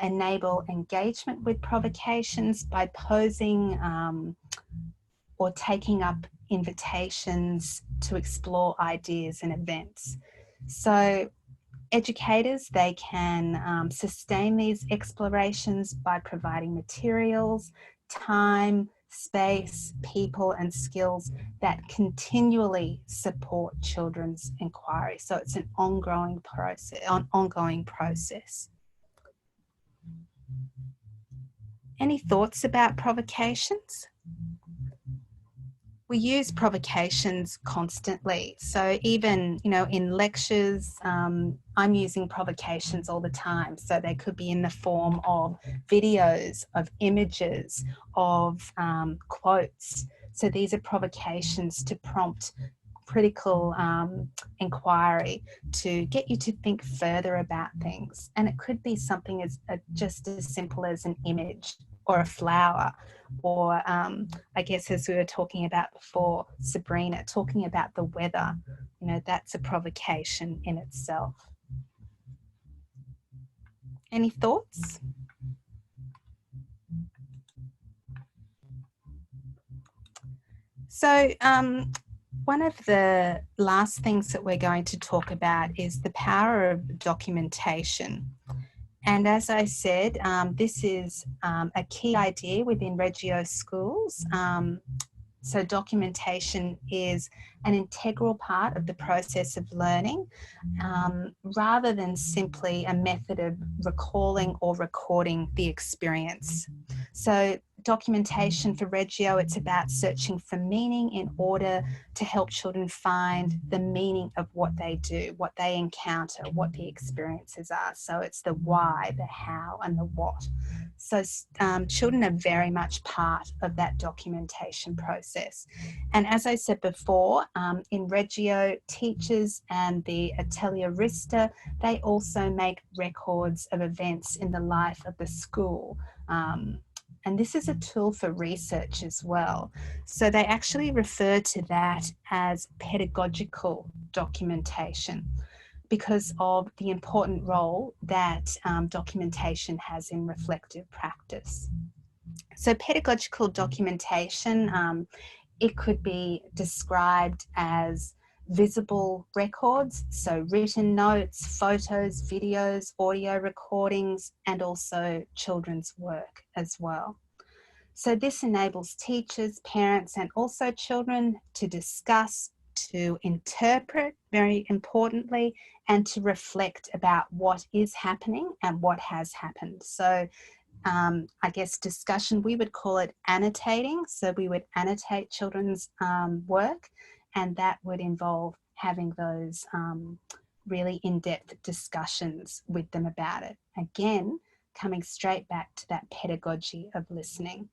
enable engagement with provocations by posing or taking up invitations to explore ideas and events. So educators, they can sustain these explorations by providing materials, time, space, people and skills that continually support children's inquiry. So it's an ongoing process. Any thoughts about provocations? We use provocations constantly. So even, in lectures, I'm using provocations all the time. So they could be in the form of videos, of images, of quotes. So these are provocations to prompt critical inquiry, to get you to think further about things. And it could be something as just as simple as an image or a flower, or I guess as we were talking about before, Sabrina, talking about the weather, that's a provocation in itself. Any thoughts? So one of the last things that we're going to talk about is the power of documentation. And as I said, this is a key idea within Reggio schools. So documentation is an integral part of the process of learning, rather than simply a method of recalling or recording the experience. So documentation for Reggio, it's about searching for meaning in order to help children find the meaning of what they do, what they encounter, what the experiences are. So it's the why, the how, and the what. So children are very much part of that documentation process. And as I said before, in Reggio, teachers and the Ateliarista, they also make records of events in the life of the school. And this is a tool for research as well. So they actually refer to that as pedagogical documentation, because of the important role that documentation has in reflective practice. So pedagogical documentation, it could be described as visible records, so written notes, photos, videos, audio recordings, and also children's work as well. So this enables teachers, parents, and also children to discuss, to interpret, very importantly, and to reflect about what is happening and what has happened. So I guess discussion, we would call it annotating. So we would annotate children's work, and that would involve having those really in-depth discussions with them about it. Again, coming straight back to that pedagogy of listening.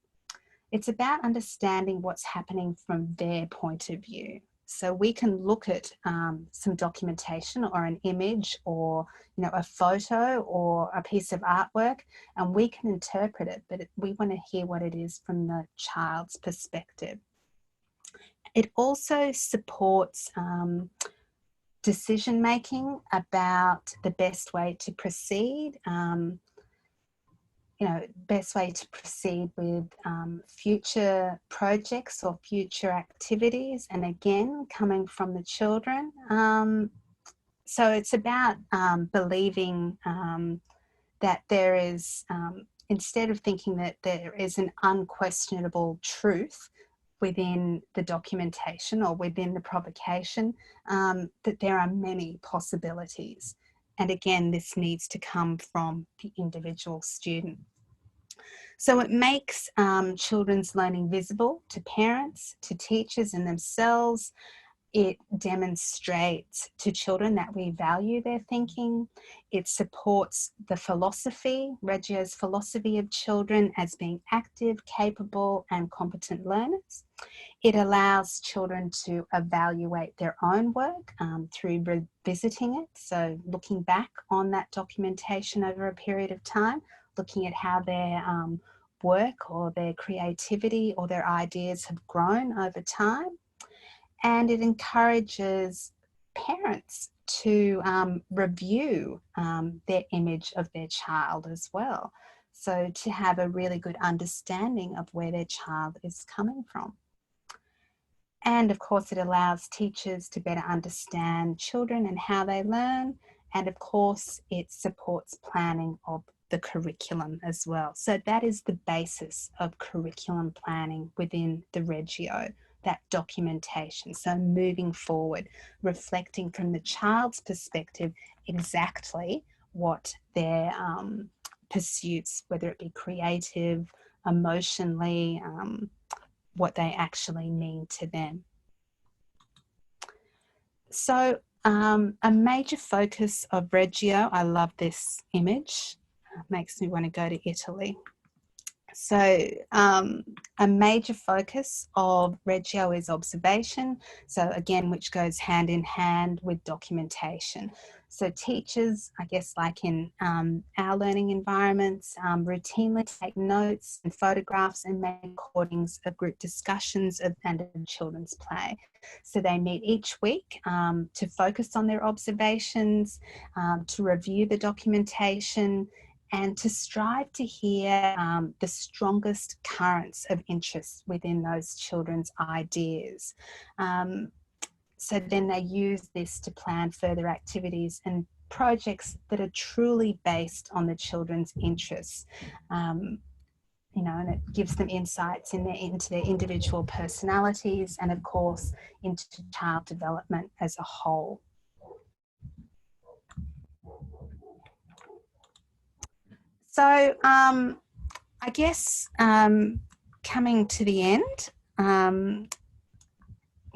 It's about understanding what's happening from their point of view. So we can look at some documentation or an image or a photo or a piece of artwork, and we can interpret it, but we want to hear what it is from the child's perspective. It also supports decision making about the best way to proceed. Best way to proceed with future projects or future activities, and again, coming from the children. So it's about believing that there is, instead of thinking that there is an unquestionable truth within the documentation or within the provocation, that there are many possibilities. And again, this needs to come from the individual student. So it makes children's learning visible to parents, to teachers and themselves. It demonstrates to children that we value their thinking. It supports the philosophy, Reggio's philosophy of children as being active, capable and competent learners. It allows children to evaluate their own work through revisiting it. So looking back on that documentation over a period of time, looking at how their work or their creativity or their ideas have grown over time. And it encourages parents to review their image of their child as well. So to have a really good understanding of where their child is coming from. And of course, it allows teachers to better understand children and how they learn. And of course, it supports planning of the curriculum as well. So that is the basis of curriculum planning within the Reggio, that documentation. So moving forward, reflecting from the child's perspective exactly what their pursuits, whether it be creative, emotionally, what they actually mean to them. So a major focus of Reggio, I love this image, it makes me want to go to Italy. So a major focus of Reggio is observation. So again, which goes hand in hand with documentation. So teachers, I guess like in our learning environments, routinely take notes and photographs and make recordings of group discussions and of children's play. So they meet each week to focus on their observations, to review the documentation, and to strive to hear the strongest currents of interest within those children's ideas. So then they use this to plan further activities and projects that are truly based on the children's interests. You know, and it gives them insights into their individual personalities and, of course, into child development as a whole. So I guess coming to the end,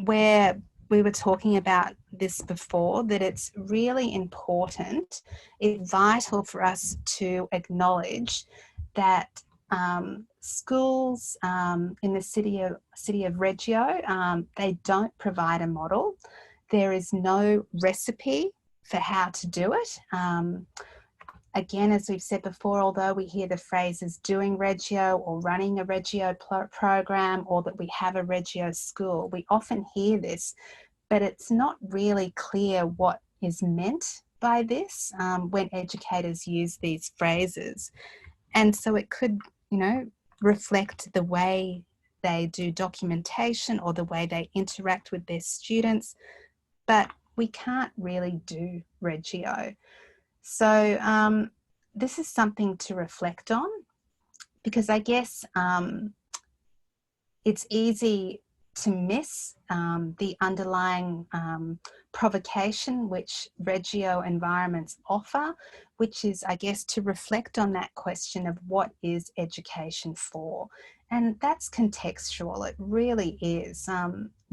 where we were talking about this before, that it's really important, it's vital for us to acknowledge that schools in the city of Reggio, they don't provide a model. There is no recipe for how to do it. Again, as we've said before, although we hear the phrases doing Reggio or running a Reggio program, or that we have a Reggio school, we often hear this, but it's not really clear what is meant by this when educators use these phrases. And so it could, you know, reflect the way they do documentation or the way they interact with their students, but we can't really do Reggio. So this is something to reflect on, because I guess it's easy to miss the underlying provocation which Reggio environments offer, which is, I guess, to reflect on that question of what is education for? And that's contextual, it really is.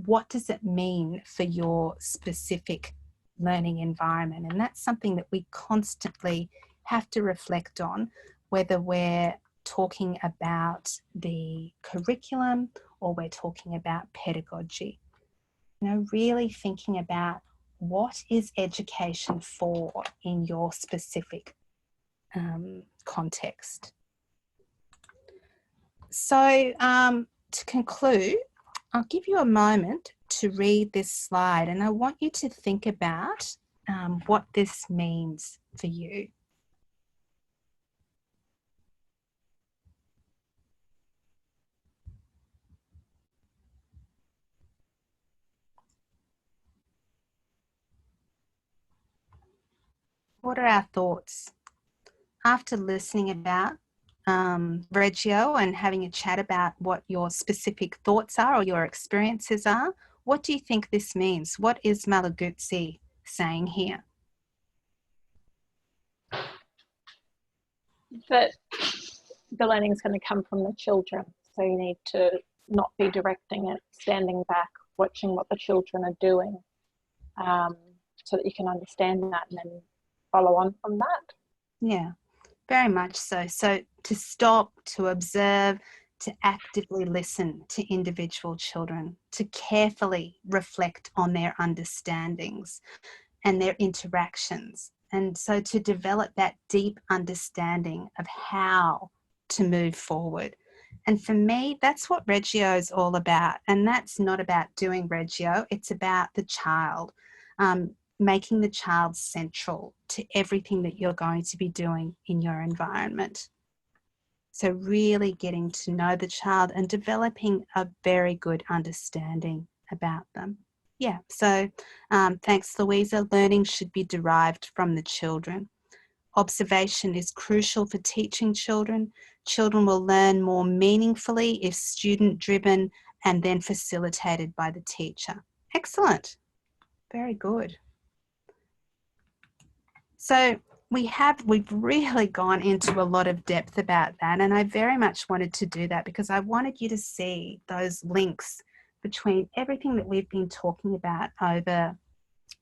What does it mean for your specific learning environment? And that's something that we constantly have to reflect on, whether we're talking about the curriculum or we're talking about pedagogy. You know, really thinking about what is education for in your specific context. So to conclude, I'll give you a moment to read this slide, and I want you to think about what this means for you. What are our thoughts? After listening about Reggio and having a chat about what your specific thoughts are or your experiences are, what do you think this means? What is Malaguzzi saying here? That the learning is going to come from the children, so you need to not be directing it, standing back, watching what the children are doing, so that you can understand that and then follow on from that. Yeah, very much so. So to stop, to observe, to actively listen to individual children, to carefully reflect on their understandings and their interactions. And so to develop that deep understanding of how to move forward. And for me, that's what Reggio is all about. And that's not about doing Reggio, it's about the child, making the child central to everything that you're going to be doing in your environment. So really getting to know the child and developing a very good understanding about them. Yeah, so thanks, Louisa. Learning should be derived from the children. Observation is crucial for teaching children. Children will learn more meaningfully if student-driven and then facilitated by the teacher. Excellent. Very good. So we've really gone into a lot of depth about that, and I very much wanted to do that because I wanted you to see those links between everything that we've been talking about over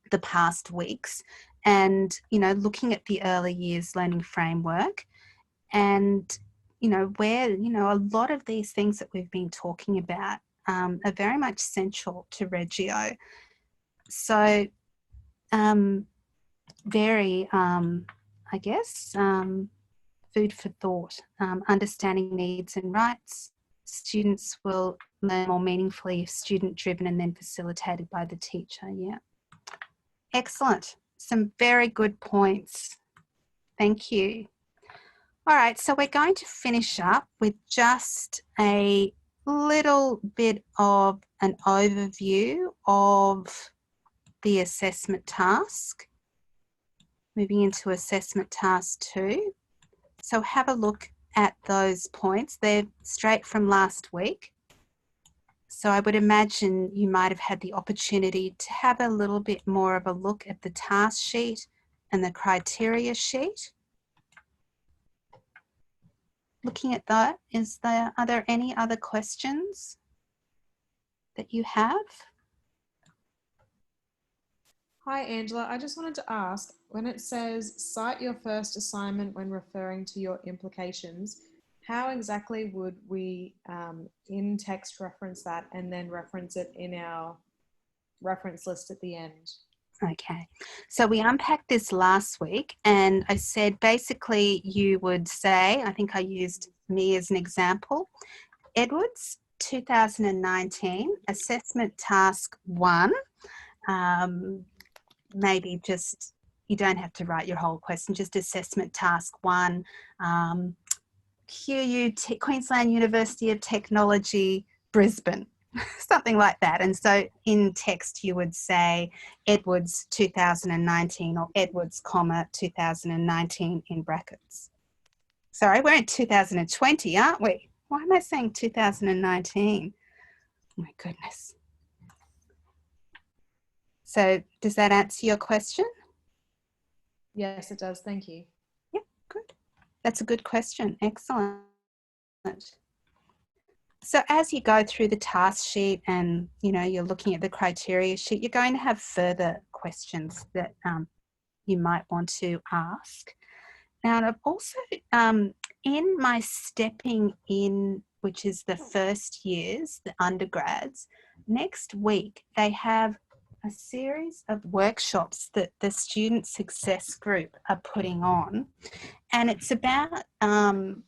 the past weeks and, you know, looking at the early years learning framework and, you know, where, you know, a lot of these things that we've been talking about are very much central to Reggio. So very, I guess, food for thought. Understanding needs and rights. Students will learn more meaningfully if student-driven and then facilitated by the teacher. Yeah. Excellent. Some very good points. Thank you. All right, so we're going to finish up with just a little bit of an overview of the assessment task. moving into assessment task 2. So have a look at those points. They're straight from last week. So I would imagine you might have had the opportunity to have a little bit more of a look at the task sheet and the criteria sheet. Looking at that, are there any other questions that you have? Hi, Angela. I just wanted to ask, when it says cite your first assignment when referring to your implications, how exactly would we in text reference that and then reference it in our reference list at the end? Okay, so we unpacked this last week and I said basically you would say, I think I used me as an example, Edwards 2019 assessment task 1, maybe just, you don't have to write your whole question, just assessment task 1, Queensland University of Technology, Brisbane, something like that. And so in text you would say Edwards 2019 or Edwards, 2019 in brackets. Sorry, we're in 2020, aren't we? Why am I saying 2019? Oh my goodness. So does that answer your question? Yes, it does. Thank you. Yeah, good. That's a good question. Excellent. So as you go through the task sheet and, you know, you're looking at the criteria sheet, you're going to have further questions that you might want to ask. Now, I've also, in my stepping in, which is the first years, the undergrads, next week they have a series of workshops that the Student Success Group are putting on. And it's about, I'm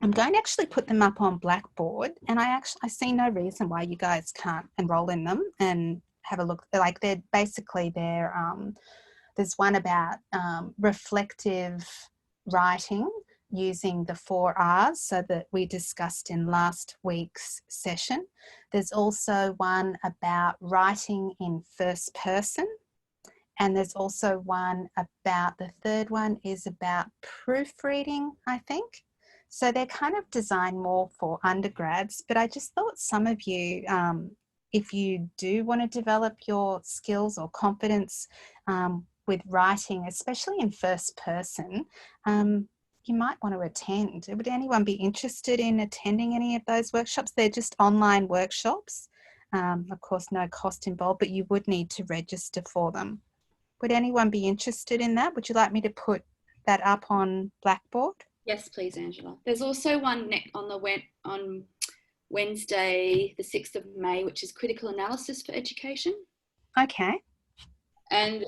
going to actually put them up on Blackboard, and I see no reason why you guys can't enroll in them and have a look. Like they're basically, there's one about reflective writing using the 4 R's, so that we discussed in last week's session. There's also one about writing in first person. And there's also one about, the third one is about proofreading, I think. So they're kind of designed more for undergrads, but I just thought some of you, if you do want to develop your skills or confidence with writing, especially in first person, you might want to attend. Would anyone be interested in attending any of those workshops? They're just online workshops. Of course, no cost involved, but you would need to register for them. Would anyone be interested in that? Would you like me to put that up on Blackboard? Yes, please, Angela. There's also one on Wednesday, the 6th of May, which is critical analysis for education. Okay. And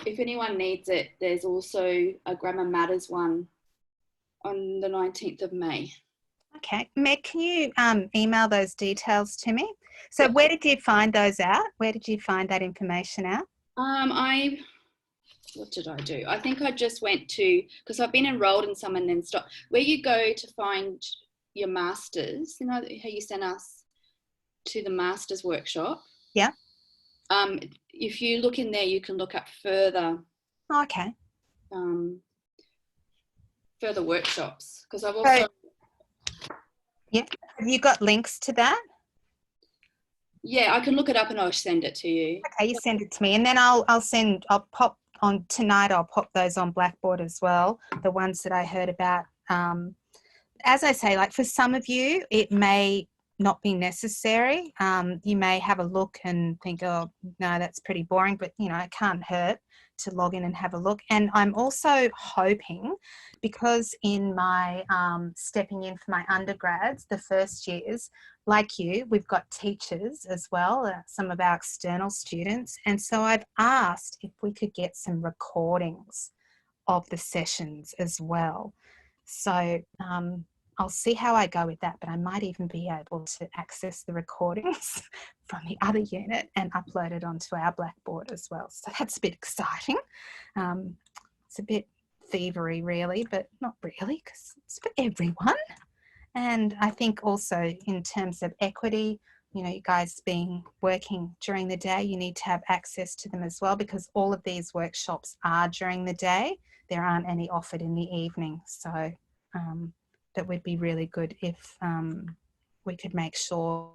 if anyone needs it, there's also a Grammar Matters one on the 19th of May. Okay. Meg, can you email those details to me? So where did you find those out? Where did you find that information out? What did I do? I think I just went to, because I've been enrolled in some and then stopped. Where you go to find your masters, you know how you sent us to the masters workshop? Yeah. If you look in there, you can look up further. Okay. Further workshops, because I've also. Yeah. Have you got links to that? Yeah, I can look it up and I'll send it to you. Okay, you send it to me, and then I'll pop on tonight. I'll pop those on Blackboard as well. The ones that I heard about. As I say, like for some of you, it may not be necessary. You may have a look and think, oh no, that's pretty boring, but you know, it can't hurt to log in and have a look. And I'm also hoping, because in my stepping in for my undergrads, the first years, like you, we've got teachers as well, some of our external students. And so I've asked if we could get some recordings of the sessions as well. So I'll see how I go with that, but I might even be able to access the recordings from the other unit and upload it onto our Blackboard as well. So that's a bit exciting. It's a bit thievery really, but not really, because it's for everyone. And I think also in terms of equity, you know, you guys being working during the day, you need to have access to them as well, because all of these workshops are during the day. There aren't any offered in the evening. So that would be really good if we could make sure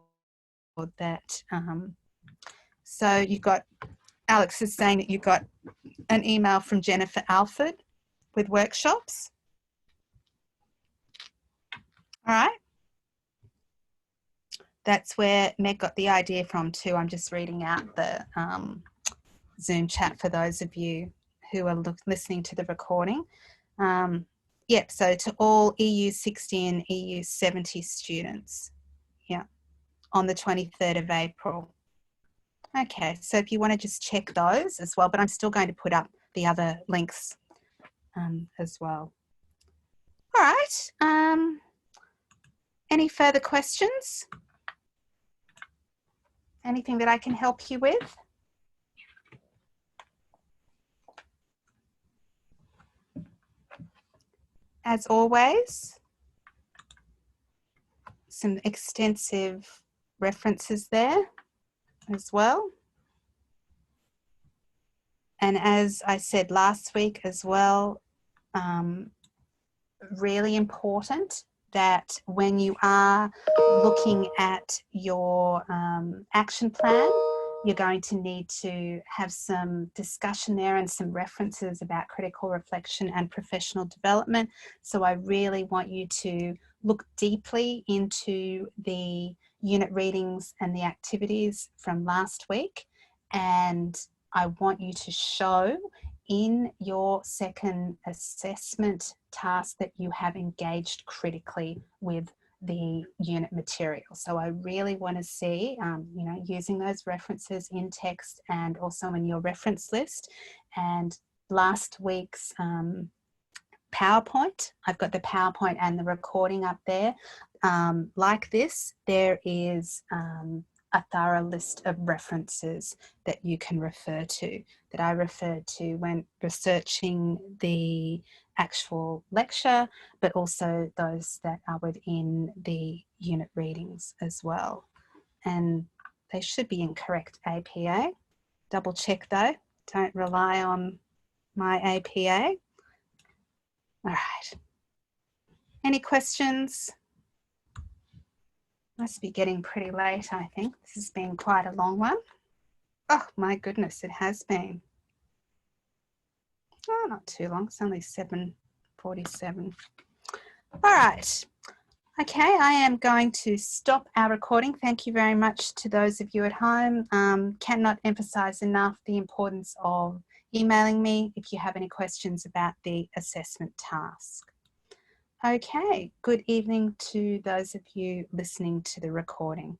that, so you've got, Alex is saying that you got an email from Jennifer Alford with workshops. All right. That's where Meg got the idea from too. I'm just reading out the Zoom chat for those of you who are listening to the recording. Yep, so to all EU60 and EU70 students, yeah, on the 23rd of April. Okay, so if you want to just check those as well, but I'm still going to put up the other links as well. All right, any further questions? Anything that I can help you with? As always, some extensive references there as well. And as I said last week as well, really important that when you are looking at your action plan, you're going to need to have some discussion there and some references about critical reflection and professional development. So I really want you to look deeply into the unit readings and the activities from last week. And I want you to show in your second assessment task that you have engaged critically with the unit material. So I really want to see, you know, using those references in text and also in your reference list. And last week's PowerPoint, I've got the PowerPoint and the recording up there. Like this, there is a thorough list of references that you can refer to, that I referred to when researching the actual lecture, but also those that are within the unit readings as well. And they should be in correct APA. Double check though, don't rely on my APA. All right. Any questions? Must be getting pretty late, I think. This has been quite a long one. Oh my goodness, it has been. Oh, not too long. It's only 7:47. All right. Okay, I am going to stop our recording. Thank you very much to those of you at home. Cannot emphasize enough the importance of emailing me if you have any questions about the assessment task. Okay, good evening to those of you listening to the recording.